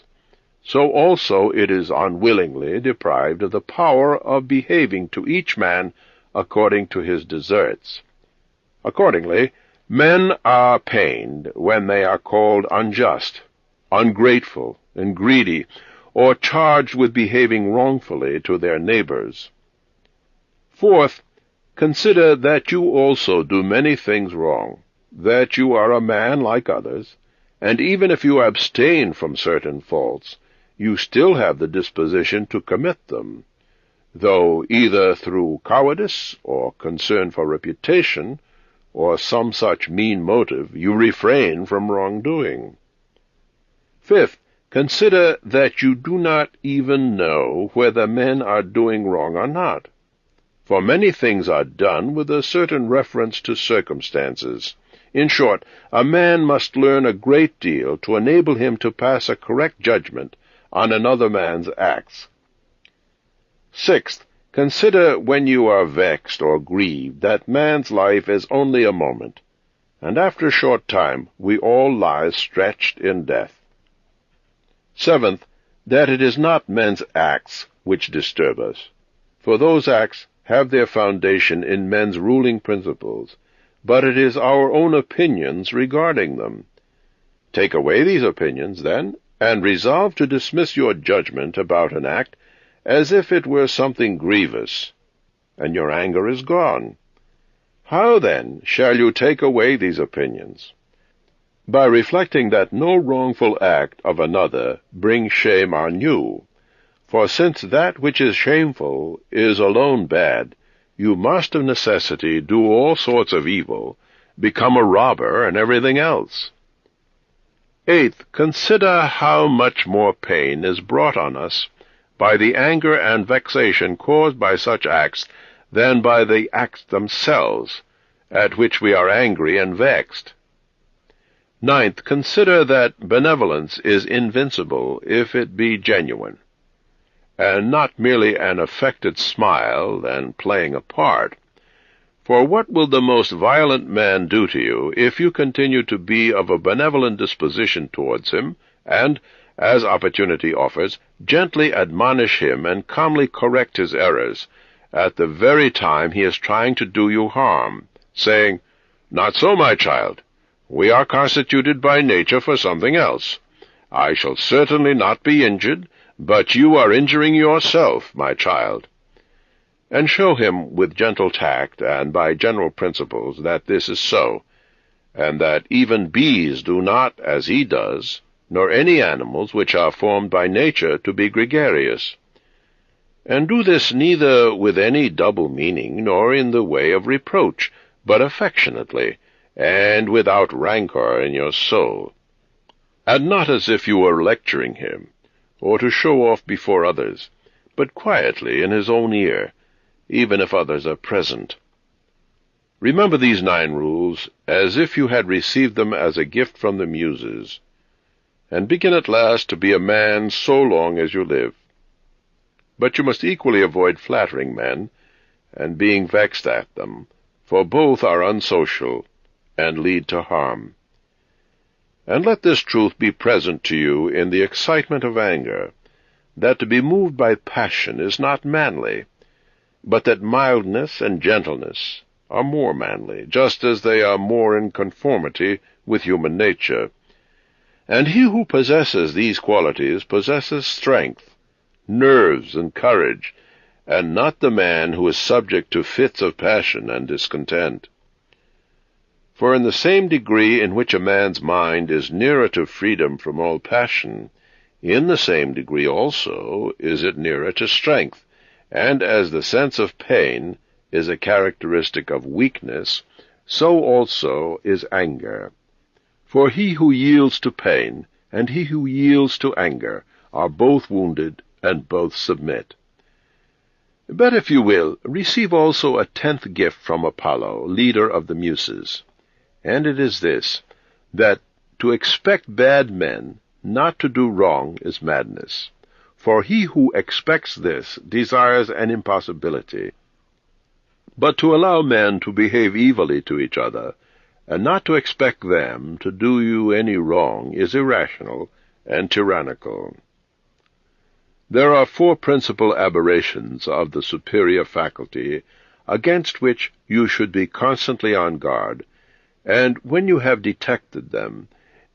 so also it is unwillingly deprived of the power of behaving to each man according to his deserts. Accordingly, men are pained when they are called unjust, ungrateful, and greedy, or charged with behaving wrongfully to their neighbors. Fourth, consider that you also do many things wrong, that you are a man like others, and even if you abstain from certain faults, you still have the disposition to commit them, though either through cowardice or concern for reputation, or some such mean motive, you refrain from wrongdoing. Fifth, consider that you do not even know whether men are doing wrong or not. For many things are done with a certain reference to circumstances. In short, a man must learn a great deal to enable him to pass a correct judgment on another man's acts. Sixth, consider when you are vexed or grieved that man's life is only a moment, and after a short time we all lie stretched in death. Seventh, that it is not men's acts which disturb us, for those acts have their foundation in men's ruling principles, but it is our own opinions regarding them. Take away these opinions, then, and resolve to dismiss your judgment about an act as if it were something grievous, and your anger is gone. How, then, shall you take away these opinions? By reflecting that no wrongful act of another brings shame on you. For since that which is shameful is alone bad, you must of necessity do all sorts of evil, become a robber, and everything else. Eighth, consider how much more pain is brought on us by the anger and vexation caused by such acts than by the acts themselves, at which we are angry and vexed. Ninth, consider that benevolence is invincible if it be genuine, and not merely an affected smile and playing a part. For what will the most violent man do to you if you continue to be of a benevolent disposition towards him, and, as opportunity offers, gently admonish him and calmly correct his errors, at the very time he is trying to do you harm, saying, "Not so, my child. We are constituted by nature for something else. I shall certainly not be injured, but you are injuring yourself, my child." And show him with gentle tact and by general principles that this is so, and that even bees do not, as he does, nor any animals which are formed by nature to be gregarious. And do this neither with any double meaning, nor in the way of reproach, but affectionately, and without rancor in your soul, and not as if you were lecturing him, or to show off before others, but quietly in his own ear, even if others are present. Remember these 9 rules as if you had received them as a gift from the Muses, and begin at last to be a man so long as you live. But you must equally avoid flattering men, and being vexed at them, for both are unsocial, and lead to harm. And let this truth be present to you in the excitement of anger, that to be moved by passion is not manly, but that mildness and gentleness are more manly, just as they are more in conformity with human nature. And he who possesses these qualities possesses strength, nerves, and courage, and not the man who is subject to fits of passion and discontent. For in the same degree in which a man's mind is nearer to freedom from all passion, in the same degree also is it nearer to strength, and as the sense of pain is a characteristic of weakness, so also is anger. For he who yields to pain and he who yields to anger are both wounded and both submit. But if you will, receive also a 10th gift from Apollo, leader of the Muses, and it is this, that to expect bad men not to do wrong is madness. For he who expects this desires an impossibility. But to allow men to behave evilly to each other, and not to expect them to do you any wrong, is irrational and tyrannical. There are 4 principal aberrations of the superior faculty against which you should be constantly on guard, and when you have detected them,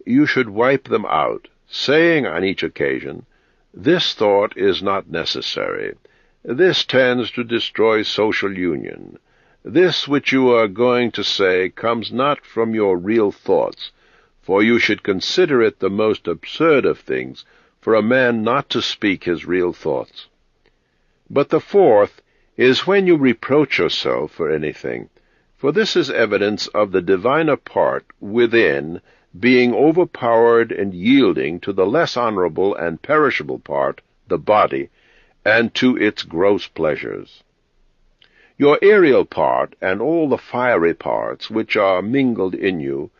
you should wipe them out, saying on each occasion, "This thought is not necessary. This tends to destroy social union. This which you are going to say comes not from your real thoughts, for you should consider it the most absurd of things for a man not to speak his real thoughts." But the 4th is when you reproach yourself for anything, for this is evidence of the diviner part within being overpowered and yielding to the less honorable and perishable part, the body, and to its gross pleasures. Your aerial part and all the fiery parts which are mingled in you,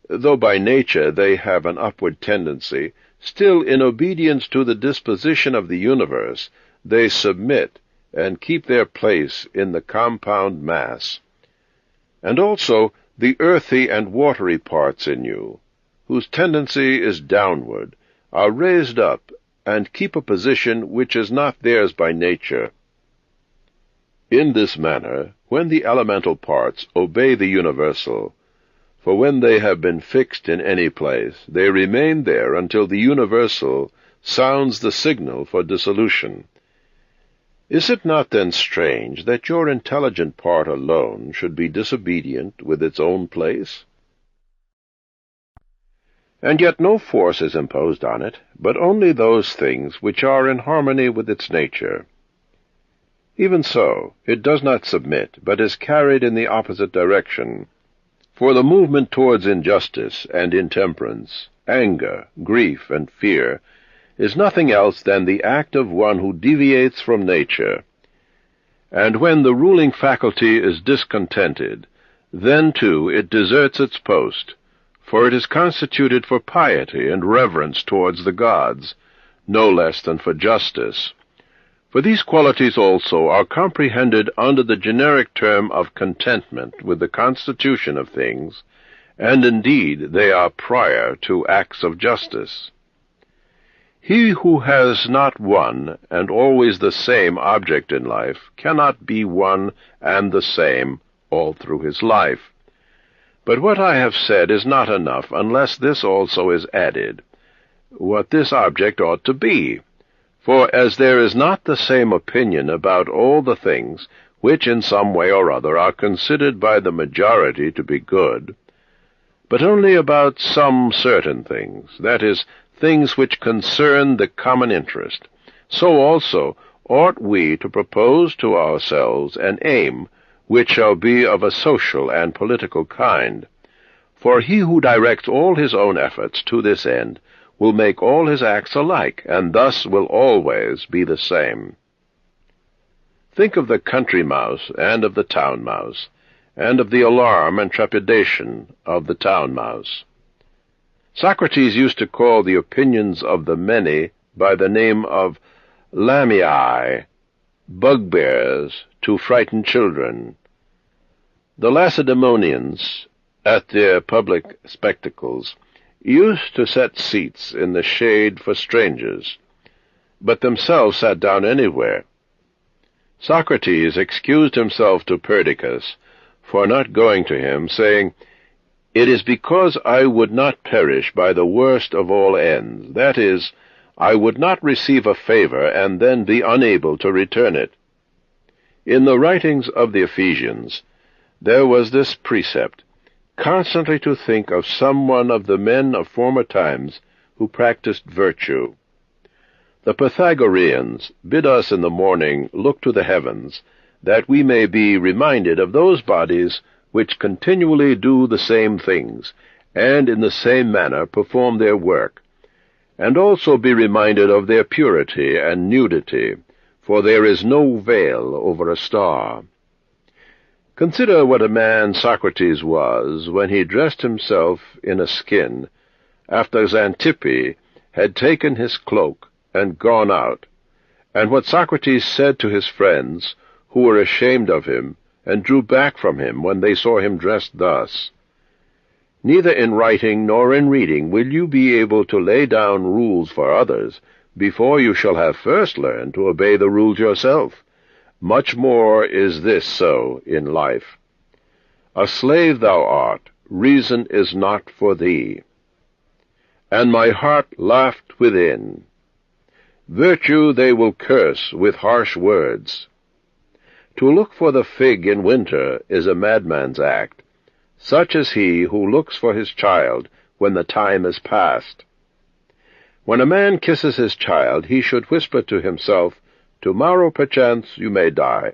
though by nature they have an upward tendency, still in obedience to the disposition of the universe they submit and keep their place in the compound mass. And also the earthy and watery parts in you, whose tendency is downward, are raised up and keep a position which is not theirs by nature. In this manner, when the elemental parts obey the universal, for when they have been fixed in any place, they remain there until the universal sounds the signal for dissolution. Is it not then strange that your intelligent part alone should be disobedient with its own place? And yet no force is imposed on it, but only those things which are in harmony with its nature. Even so, it does not submit, but is carried in the opposite direction. For the movement towards injustice and intemperance, anger, grief, and fear, is nothing else than the act of one who deviates from nature. And when the ruling faculty is discontented, then too it deserts its post, for it is constituted for piety and reverence towards the gods, no less than for justice. For these qualities also are comprehended under the generic term of contentment with the constitution of things, and indeed they are prior to acts of justice. He who has not one and always the same object in life cannot be one and the same all through his life. But what I have said is not enough unless this also is added, what this object ought to be. For as there is not the same opinion about all the things which in some way or other are considered by the majority to be good, but only about some certain things, that is, things which concern the common interest, so also ought we to propose to ourselves an aim which shall be of a social and political kind. For he who directs all his own efforts to this end will make all his acts alike, and thus will always be the same. Think of the country mouse and of the town mouse, and of the alarm and trepidation of the town mouse. Socrates used to call the opinions of the many by the name of lamiae, bugbears to frighten children. The Lacedaemonians, at their public spectacles, used to set seats in the shade for strangers, but themselves sat down anywhere. Socrates excused himself to Perdiccas for not going to him, saying, "It is because I would not perish by the worst of all ends, that is, I would not receive a favor and then be unable to return it." In the writings of the Ephesians, there was this precept, constantly to think of some one of the men of former times who practiced virtue. The Pythagoreans bid us in the morning look to the heavens, that we may be reminded of those bodies which continually do the same things, and in the same manner perform their work, and also be reminded of their purity and nudity, for there is no veil over a star. Consider what a man Socrates was when he dressed himself in a skin, after Xantippe had taken his cloak and gone out, and what Socrates said to his friends, who were ashamed of him, and drew back from him when they saw him dressed thus. Neither in writing nor in reading will you be able to lay down rules for others, before you shall have first learned to obey the rules yourself. Much more is this so in life. A slave thou art, reason is not for thee. And my heart laughed within. Virtue they will curse with harsh words. To look for the fig in winter is a madman's act. Such is he who looks for his child when the time is past. When a man kisses his child, he should whisper to himself, Tomorrow perchance you may die.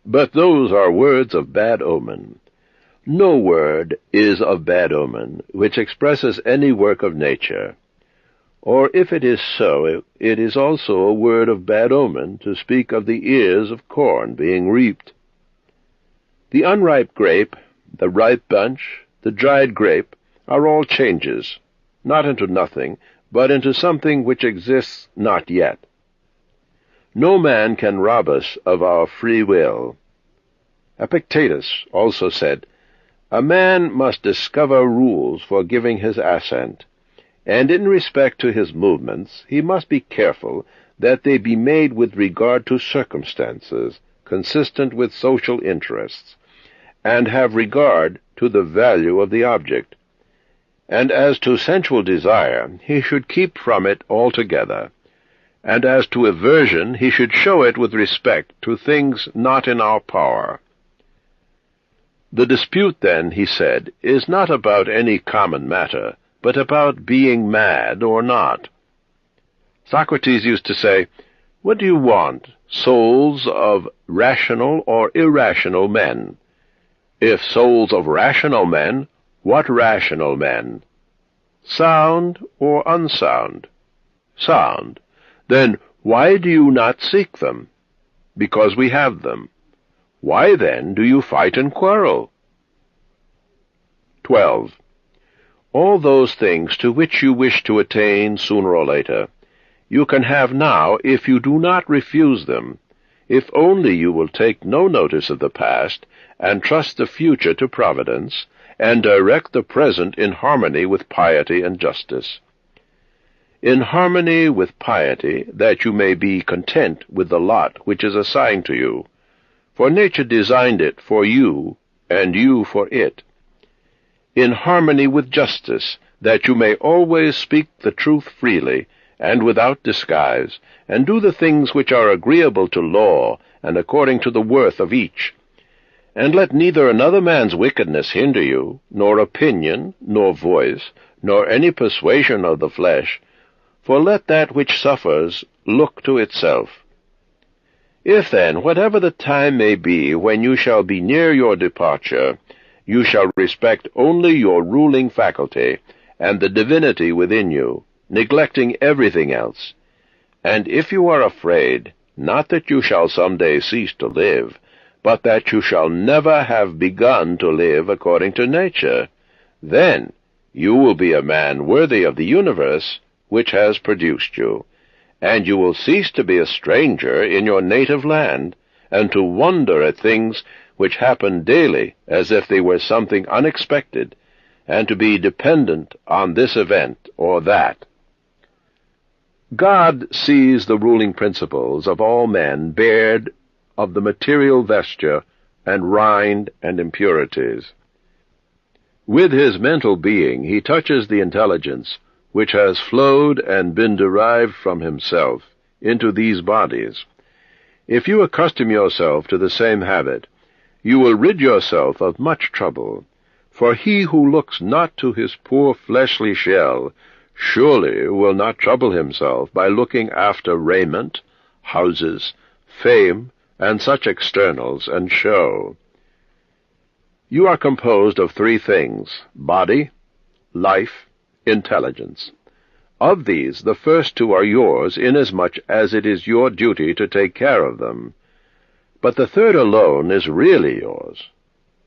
But those are words of bad omen. No word is of bad omen which expresses any work of nature. Or if it is so, it is also a word of bad omen to speak of the ears of corn being reaped. The unripe grape, the ripe bunch, the dried grape, are all changes, not into nothing, but into something which exists not yet. No man can rob us of our free will. Epictetus also said, A man must discover rules for giving his assent, and in respect to his movements he must be careful that they be made with regard to circumstances consistent with social interests, and have regard to the value of the object. And as to sensual desire, he should keep from it altogether, and as to aversion, he should show it with respect to things not in our power. The dispute, then, he said, is not about any common matter, but about being mad or not. Socrates used to say, What do you want, souls of rational or irrational men? If souls of rational men, what rational men? Sound or unsound? Sound. Then why do you not seek them? Because we have them. Why then do you fight and quarrel? 12. All those things to which you wish to attain sooner or later, you can have now if you do not refuse them, if only you will take no notice of the past, and trust the future to Providence, and direct the present in harmony with piety and justice. In harmony with piety, that you may be content with the lot which is assigned to you, for nature designed it for you, and you for it. In harmony with justice, that you may always speak the truth freely, and without disguise, and do the things which are agreeable to law, and according to the worth of each. And let neither another man's wickedness hinder you, nor opinion, nor voice, nor any persuasion of the flesh, for let that which suffers look to itself. If then, whatever the time may be when you shall be near your departure, you shall respect only your ruling faculty, and the divinity within you, neglecting everything else. And if you are afraid, not that you shall some day cease to live, but that you shall never have begun to live according to nature, then you will be a man worthy of the universe which has produced you, and you will cease to be a stranger in your native land, and to wonder at things which happen daily as if they were something unexpected, and to be dependent on this event or that. God sees the ruling principles of all men bared of the material vesture and rind and impurities. With his mental being he touches the intelligence which has flowed and been derived from himself into these bodies, If you accustom yourself to the same habit, you will rid yourself of much trouble, for he who looks not to his poor fleshly shell surely will not trouble himself by looking after raiment, houses, fame, and such externals and show. You are composed of 3 things: body, life, intelligence. Of these, the first 2 are yours, inasmuch as it is your duty to take care of them. But the third alone is really yours.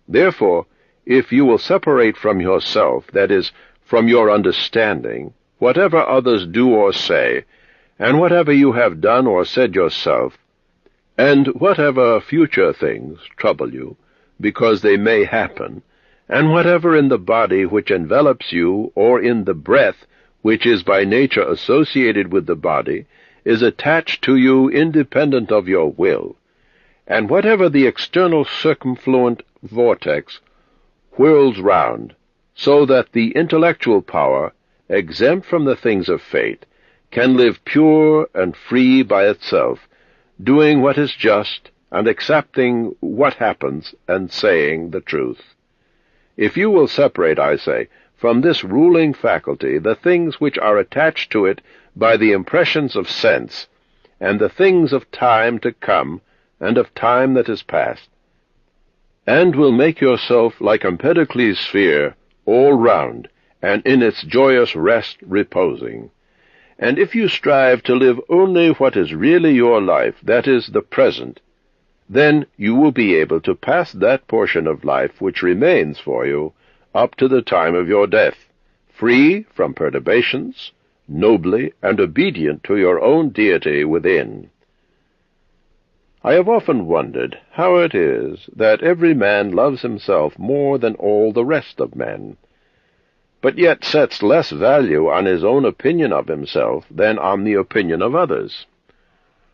Therefore, if you will separate from yourself, that is, from your understanding, whatever others do or say, and whatever you have done or said yourself, and whatever future things trouble you, because they may happen, and whatever in the body which envelops you, or in the breath which is by nature associated with the body, is attached to you independent of your will, and whatever the external circumfluent vortex whirls round, so that the intellectual power, exempt from the things of fate, can live pure and free by itself, doing what is just, and accepting what happens, and saying the truth. If you will separate, I say, from this ruling faculty the things which are attached to it by the impressions of sense, and the things of time to come, and of time that is past, and will make yourself like Empedocles' sphere, all round, and in its joyous rest reposing. And if you strive to live only what is really your life, that is, the present, then you will be able to pass that portion of life which remains for you up to the time of your death, free from perturbations, nobly and obedient to your own deity within. I have often wondered how it is that every man loves himself more than all the rest of men, but yet sets less value on his own opinion of himself than on the opinion of others.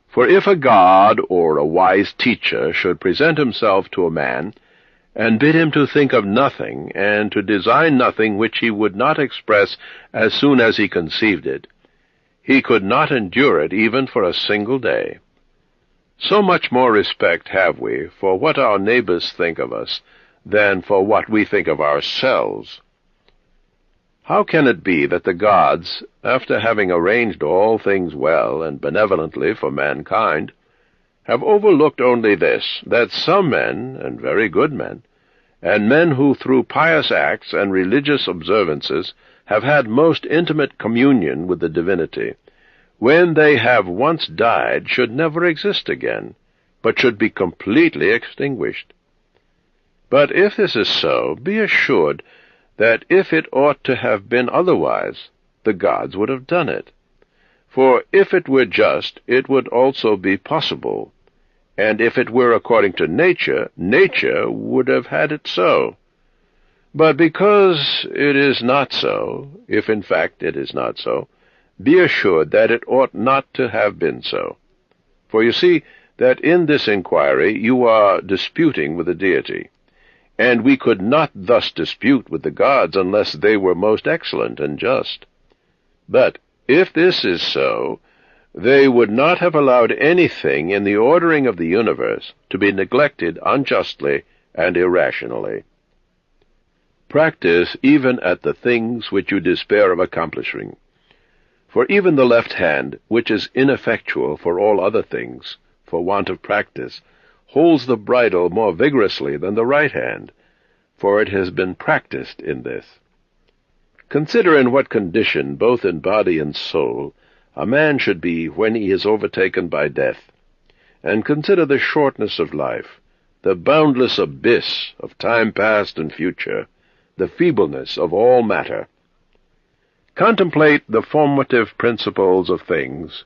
For if a god or a wise teacher should present himself to a man, and bid him to think of nothing, and to design nothing which he would not express as soon as he conceived it, he could not endure it even for a single day. So much more respect have we for what our neighbors think of us than for what we think of ourselves. How can it be that the gods, after having arranged all things well and benevolently for mankind, have overlooked only this, that some men, and very good men, and men who through pious acts and religious observances have had most intimate communion with the divinity, when they have once died, should never exist again, but should be completely extinguished? But if this is so, be assured that if it ought to have been otherwise, the gods would have done it. For if it were just, it would also be possible, and if it were according to nature, nature would have had it so. But because it is not so, if in fact it is not so, be assured that it ought not to have been so. For you see that in this inquiry you are disputing with the deity, and we could not thus dispute with the gods unless they were most excellent and just. But if this is so, they would not have allowed anything in the ordering of the universe to be neglected unjustly and irrationally. Practice even at the things which you despair of accomplishing. For even the left hand, which is ineffectual for all other things, for want of practice, holds the bridle more vigorously than the right hand, for it has been practiced in this. Consider in what condition, both in body and soul, a man should be when he is overtaken by death, and consider the shortness of life, the boundless abyss of time past and future, the feebleness of all matter. Contemplate the formative principles of things,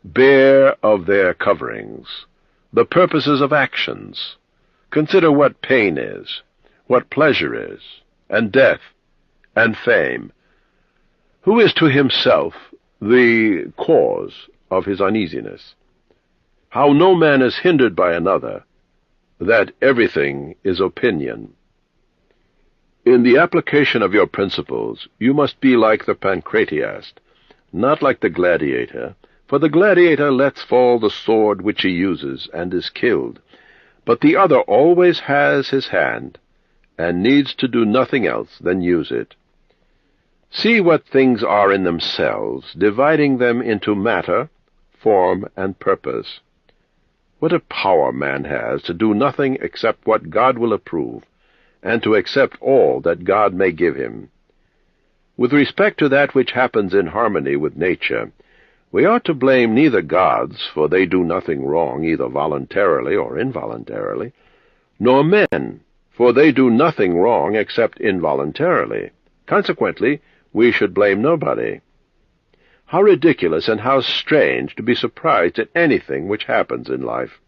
bare of their coverings, the purposes of actions. Consider what pain is, what pleasure is, and death, and fame. Who is to himself the cause of his uneasiness? How no man is hindered by another, that everything is opinion. In the application of your principles, you must be like the pancratiast, not like the gladiator, For the gladiator lets fall the sword which he uses, and is killed, but the other always has his hand, and needs to do nothing else than use it. See what things are in themselves, dividing them into matter, form, and purpose. What a power man has to do nothing except what God will approve, and to accept all that God may give him. With respect to that which happens in harmony with nature, we ought to blame neither gods, for they do nothing wrong either voluntarily or involuntarily, nor men, for they do nothing wrong except involuntarily. Consequently, we should blame nobody. How ridiculous and how strange to be surprised at anything which happens in life.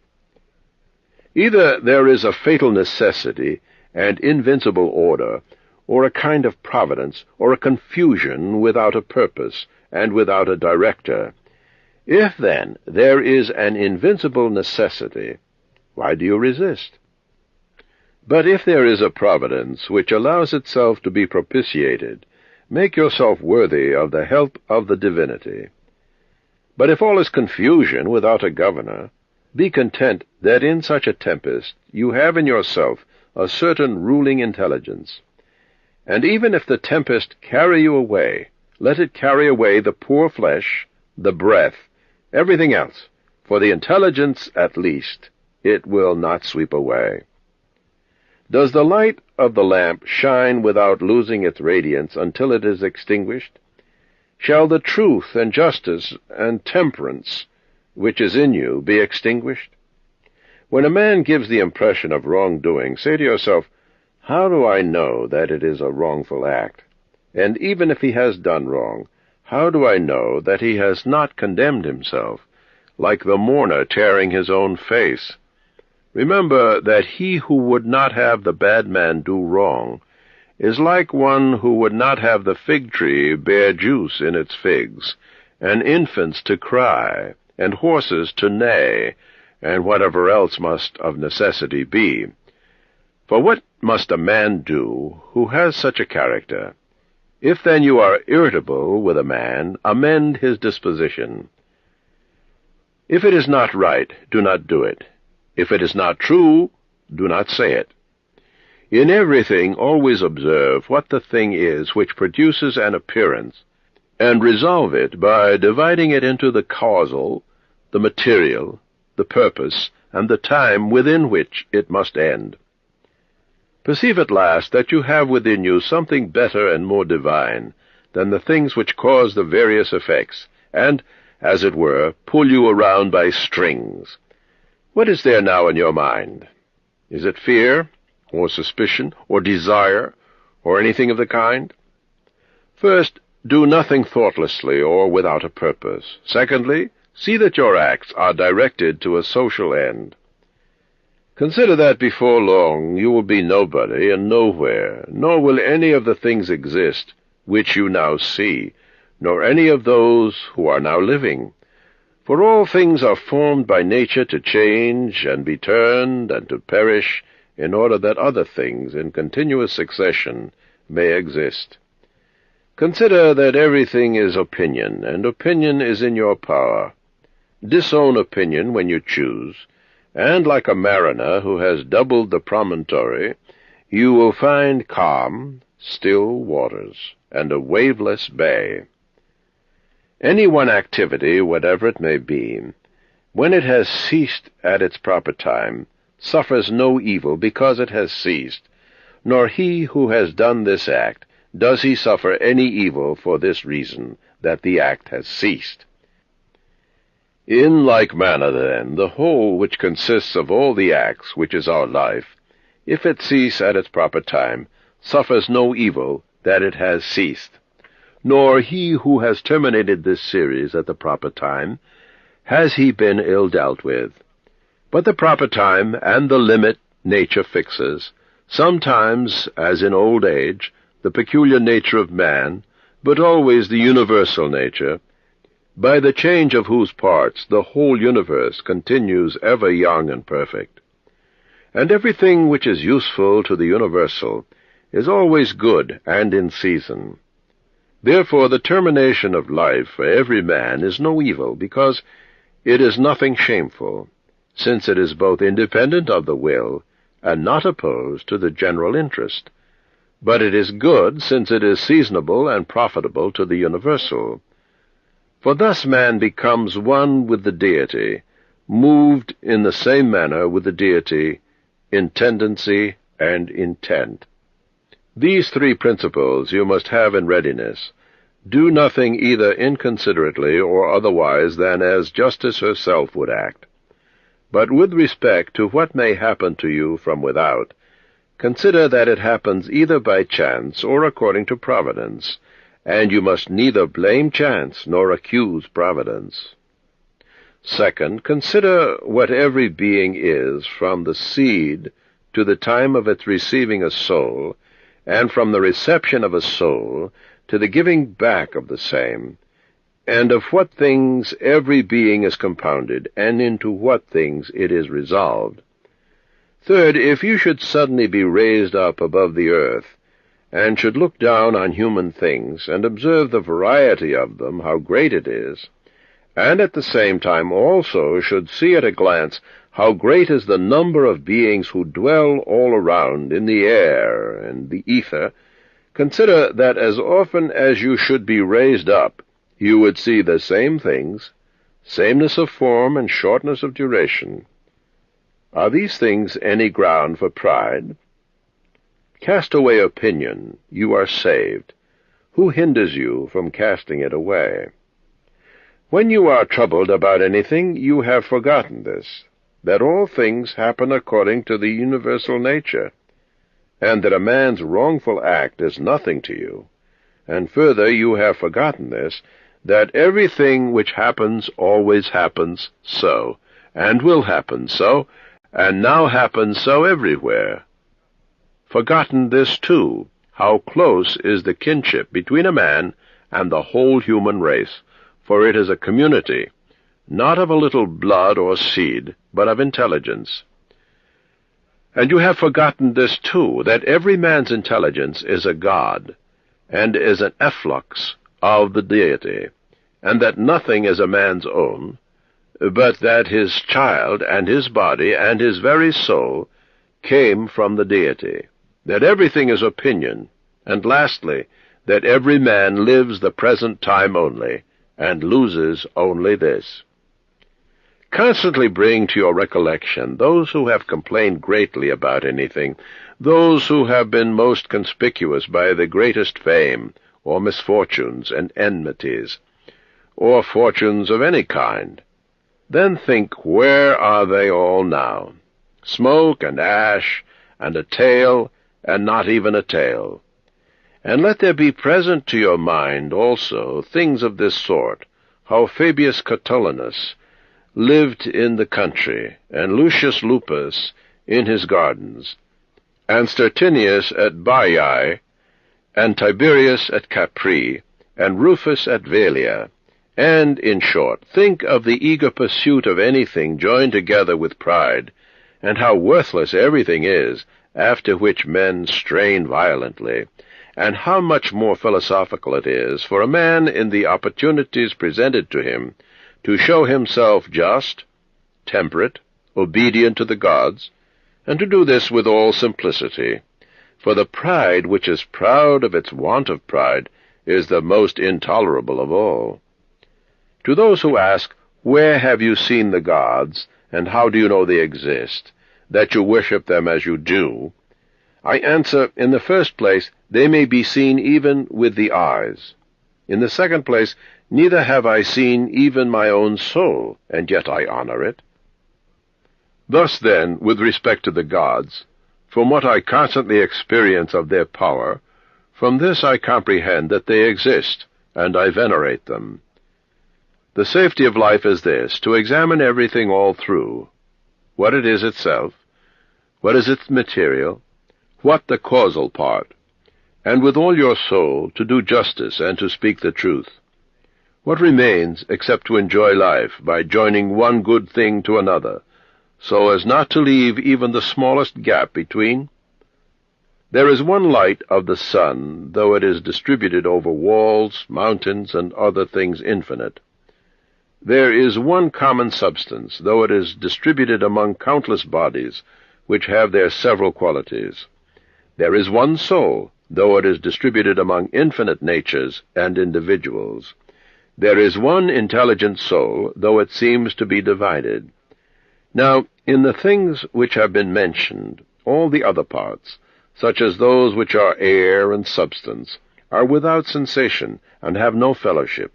Either there is a fatal necessity and invincible order, or a kind of providence, or a confusion without a purpose, and without a director. If, then, there is an invincible necessity, why do you resist? But if there is a providence which allows itself to be propitiated, make yourself worthy of the help of the divinity. But if all is confusion without a governor, be content that in such a tempest you have in yourself a certain ruling intelligence. And even if the tempest carry you away, let it carry away the poor flesh, the breath, everything else, for the intelligence at least it will not sweep away. Does the light of the lamp shine without losing its radiance until it is extinguished? Shall the truth and justice and temperance which is in you be extinguished? When a man gives the impression of wrongdoing, say to yourself, how do I know that it is a wrongful act? And even if he has done wrong, how do I know that he has not condemned himself, like the mourner tearing his own face? Remember that he who would not have the bad man do wrong is like one who would not have the fig tree bear juice in its figs, and infants to cry, and horses to neigh, and whatever else must of necessity be. For what must a man do who has such a character? If then you are irritable with a man, amend his disposition. If it is not right, do not do it. If it is not true, do not say it. In everything always observe what the thing is which produces an appearance, and resolve it by dividing it into the causal, the material, the purpose, and the time within which it must end. Perceive at last that you have within you something better and more divine than the things which cause the various effects, and, as it were, pull you around by strings. What is there now in your mind? Is it fear, or suspicion, or desire, or anything of the kind? First, do nothing thoughtlessly or without a purpose. Secondly, see that your acts are directed to a social end. Consider that before long you will be nobody and nowhere, nor will any of the things exist which you now see, nor any of those who are now living. For all things are formed by nature to change and be turned and to perish, in order that other things in continuous succession may exist. Consider that everything is opinion, and opinion is in your power. Disown opinion when you choose, and like a mariner who has doubled the promontory, you will find calm, still waters, and a waveless bay. Any one activity, whatever it may be, when it has ceased at its proper time, suffers no evil because it has ceased, nor he who has done this act does he suffer any evil for this reason, that the act has ceased. In like manner, then, the whole which consists of all the acts which is our life, if it cease at its proper time, suffers no evil that it has ceased. Nor he who has terminated this series at the proper time, has he been ill dealt with. But the proper time and the limit nature fixes, sometimes, as in old age, the peculiar nature of man, but always the universal nature, by the change of whose parts the whole universe continues ever young and perfect. And everything which is useful to the universal is always good and in season. Therefore the termination of life for every man is no evil, because it is nothing shameful, since it is both independent of the will and not opposed to the general interest. But it is good, since it is seasonable and profitable to the universal. For thus man becomes one with the deity, moved in the same manner with the deity in tendency and intent. These three principles you must have in readiness. Do nothing either inconsiderately or otherwise than as justice herself would act. But with respect to what may happen to you from without, consider that it happens either by chance or according to providence, and you must neither blame chance nor accuse providence. Second, consider what every being is from the seed to the time of its receiving a soul, and from the reception of a soul to the giving back of the same, and of what things every being is compounded, and into what things it is resolved. Third, if you should suddenly be raised up above the earth, and should look down on human things, and observe the variety of them, how great it is, and at the same time also should see at a glance how great is the number of beings who dwell all around in the air and the ether, consider that as often as you should be raised up, you would see the same things, sameness of form and shortness of duration. Are these things any ground for pride? Cast away opinion, you are saved. Who hinders you from casting it away? When you are troubled about anything, you have forgotten this, that all things happen according to the universal nature, and that a man's wrongful act is nothing to you. And further, you have forgotten this, that everything which happens always happens so, and will happen so, and now happens so everywhere. Forgotten this too, how close is the kinship between a man and the whole human race, for it is a community, not of a little blood or seed, but of intelligence. And you have forgotten this too, that every man's intelligence is a god, and is an efflux of the deity, and that nothing is a man's own, but that his child and his body and his very soul came from the deity, that everything is opinion, and lastly, that every man lives the present time only, and loses only this. Constantly bring to your recollection those who have complained greatly about anything, those who have been most conspicuous by the greatest fame, or misfortunes and enmities, or fortunes of any kind. Then think, where are they all now? Smoke and ash, and a tail, and not even a tail. And let there be present to your mind also things of this sort, how Fabius Catulinus lived in the country, and Lucius Lupus in his gardens, and Stertinius at Baiae, and Tiberius at Capri, and Rufus at Velia. And, in short, think of the eager pursuit of anything joined together with pride, and how worthless everything is, after which men strain violently, and how much more philosophical it is for a man in the opportunities presented to him to show himself just, temperate, obedient to the gods, and to do this with all simplicity. For the pride which is proud of its want of pride is the most intolerable of all. To those who ask, where have you seen the gods, and how do you know they exist, that you worship them as you do, I answer, in the first place, they may be seen even with the eyes. In the second place, neither have I seen even my own soul, and yet I honor it. Thus, then, with respect to the gods, from what I constantly experience of their power, from this I comprehend that they exist, and I venerate them. The safety of life is this, to examine everything all through, what it is itself, what is its material, what the causal part, and with all your soul to do justice and to speak the truth. What remains except to enjoy life by joining one good thing to another, so as not to leave even the smallest gap between? There is one light of the sun, though it is distributed over walls, mountains, and other things infinite. There is one common substance, though it is distributed among countless bodies, which have their several qualities. There is one soul, though it is distributed among infinite natures and individuals. There is one intelligent soul, though it seems to be divided. Now, in the things which have been mentioned, all the other parts, such as those which are air and substance, are without sensation and have no fellowship.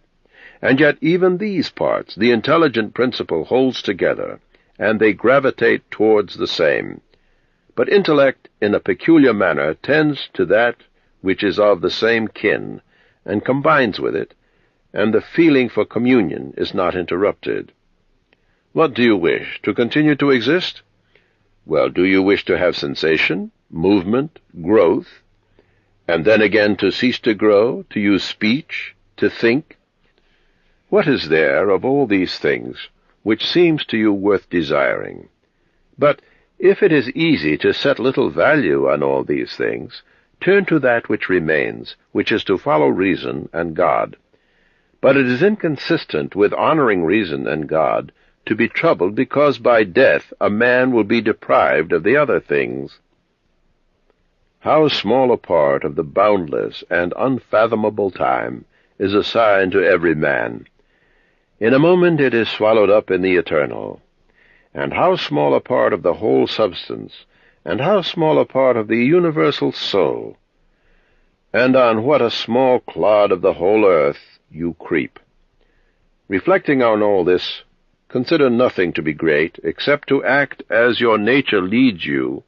And yet even these parts the intelligent principle holds together, and they gravitate towards the same. But intellect, in a peculiar manner, tends to that which is of the same kin, and combines with it, and the feeling for communion is not interrupted. What do you wish, to continue to exist? Well, do you wish to have sensation, movement, growth, and then again to cease to grow, to use speech, to think? What is there of all these things which seems to you worth desiring? But if it is easy to set little value on all these things, turn to that which remains, which is to follow reason and God. But it is inconsistent with honoring reason and God to be troubled because by death a man will be deprived of the other things. How small a part of the boundless and unfathomable time is assigned to every man! In a moment it is swallowed up in the eternal. And how small a part of the whole substance, and how small a part of the universal soul! And on what a small clod of the whole earth you creep! Reflecting on all this, consider nothing to be great, except to act as your nature leads you,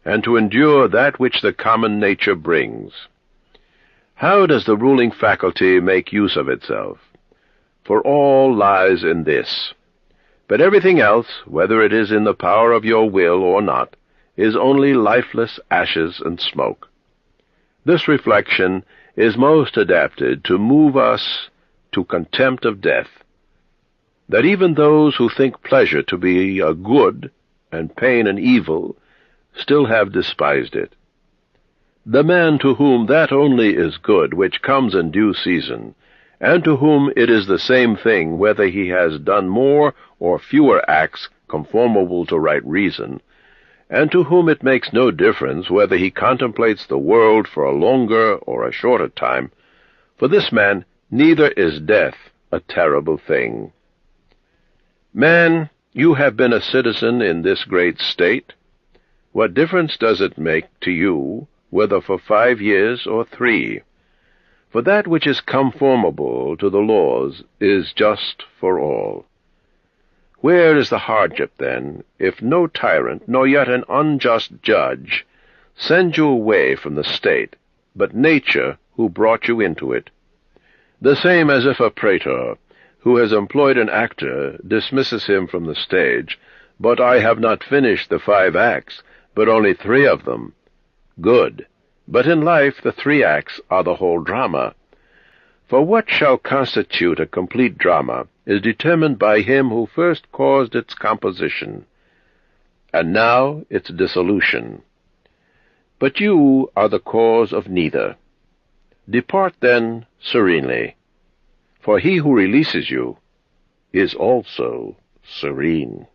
and to endure that which the common nature brings. How does the ruling faculty make use of itself? For all lies in this. But everything else, whether it is in the power of your will or not, is only lifeless ashes and smoke. This reflection is most adapted to move us to contempt of death, that even those who think pleasure to be a good and pain an evil still have despised it. The man to whom that only is good which comes in due season, and to whom it is the same thing whether he has done more or fewer acts conformable to right reason, and to whom it makes no difference whether he contemplates the world for a longer or a shorter time, for this man neither is death a terrible thing. Man, you have been a citizen in this great state. What difference does it make to you whether for 5 years or 3? For that which is conformable to the laws is just for all. Where is the hardship, then, if no tyrant, nor yet an unjust judge, sends you away from the state, but nature who brought you into it? The same as if a praetor, who has employed an actor, dismisses him from the stage, but I have not finished the 5 acts, but only 3 of them. Good. But in life the 3 acts are the whole drama. For what shall constitute a complete drama is determined by him who first caused its composition, and now its dissolution. But you are the cause of neither. Depart then serenely, for he who releases you is also serene.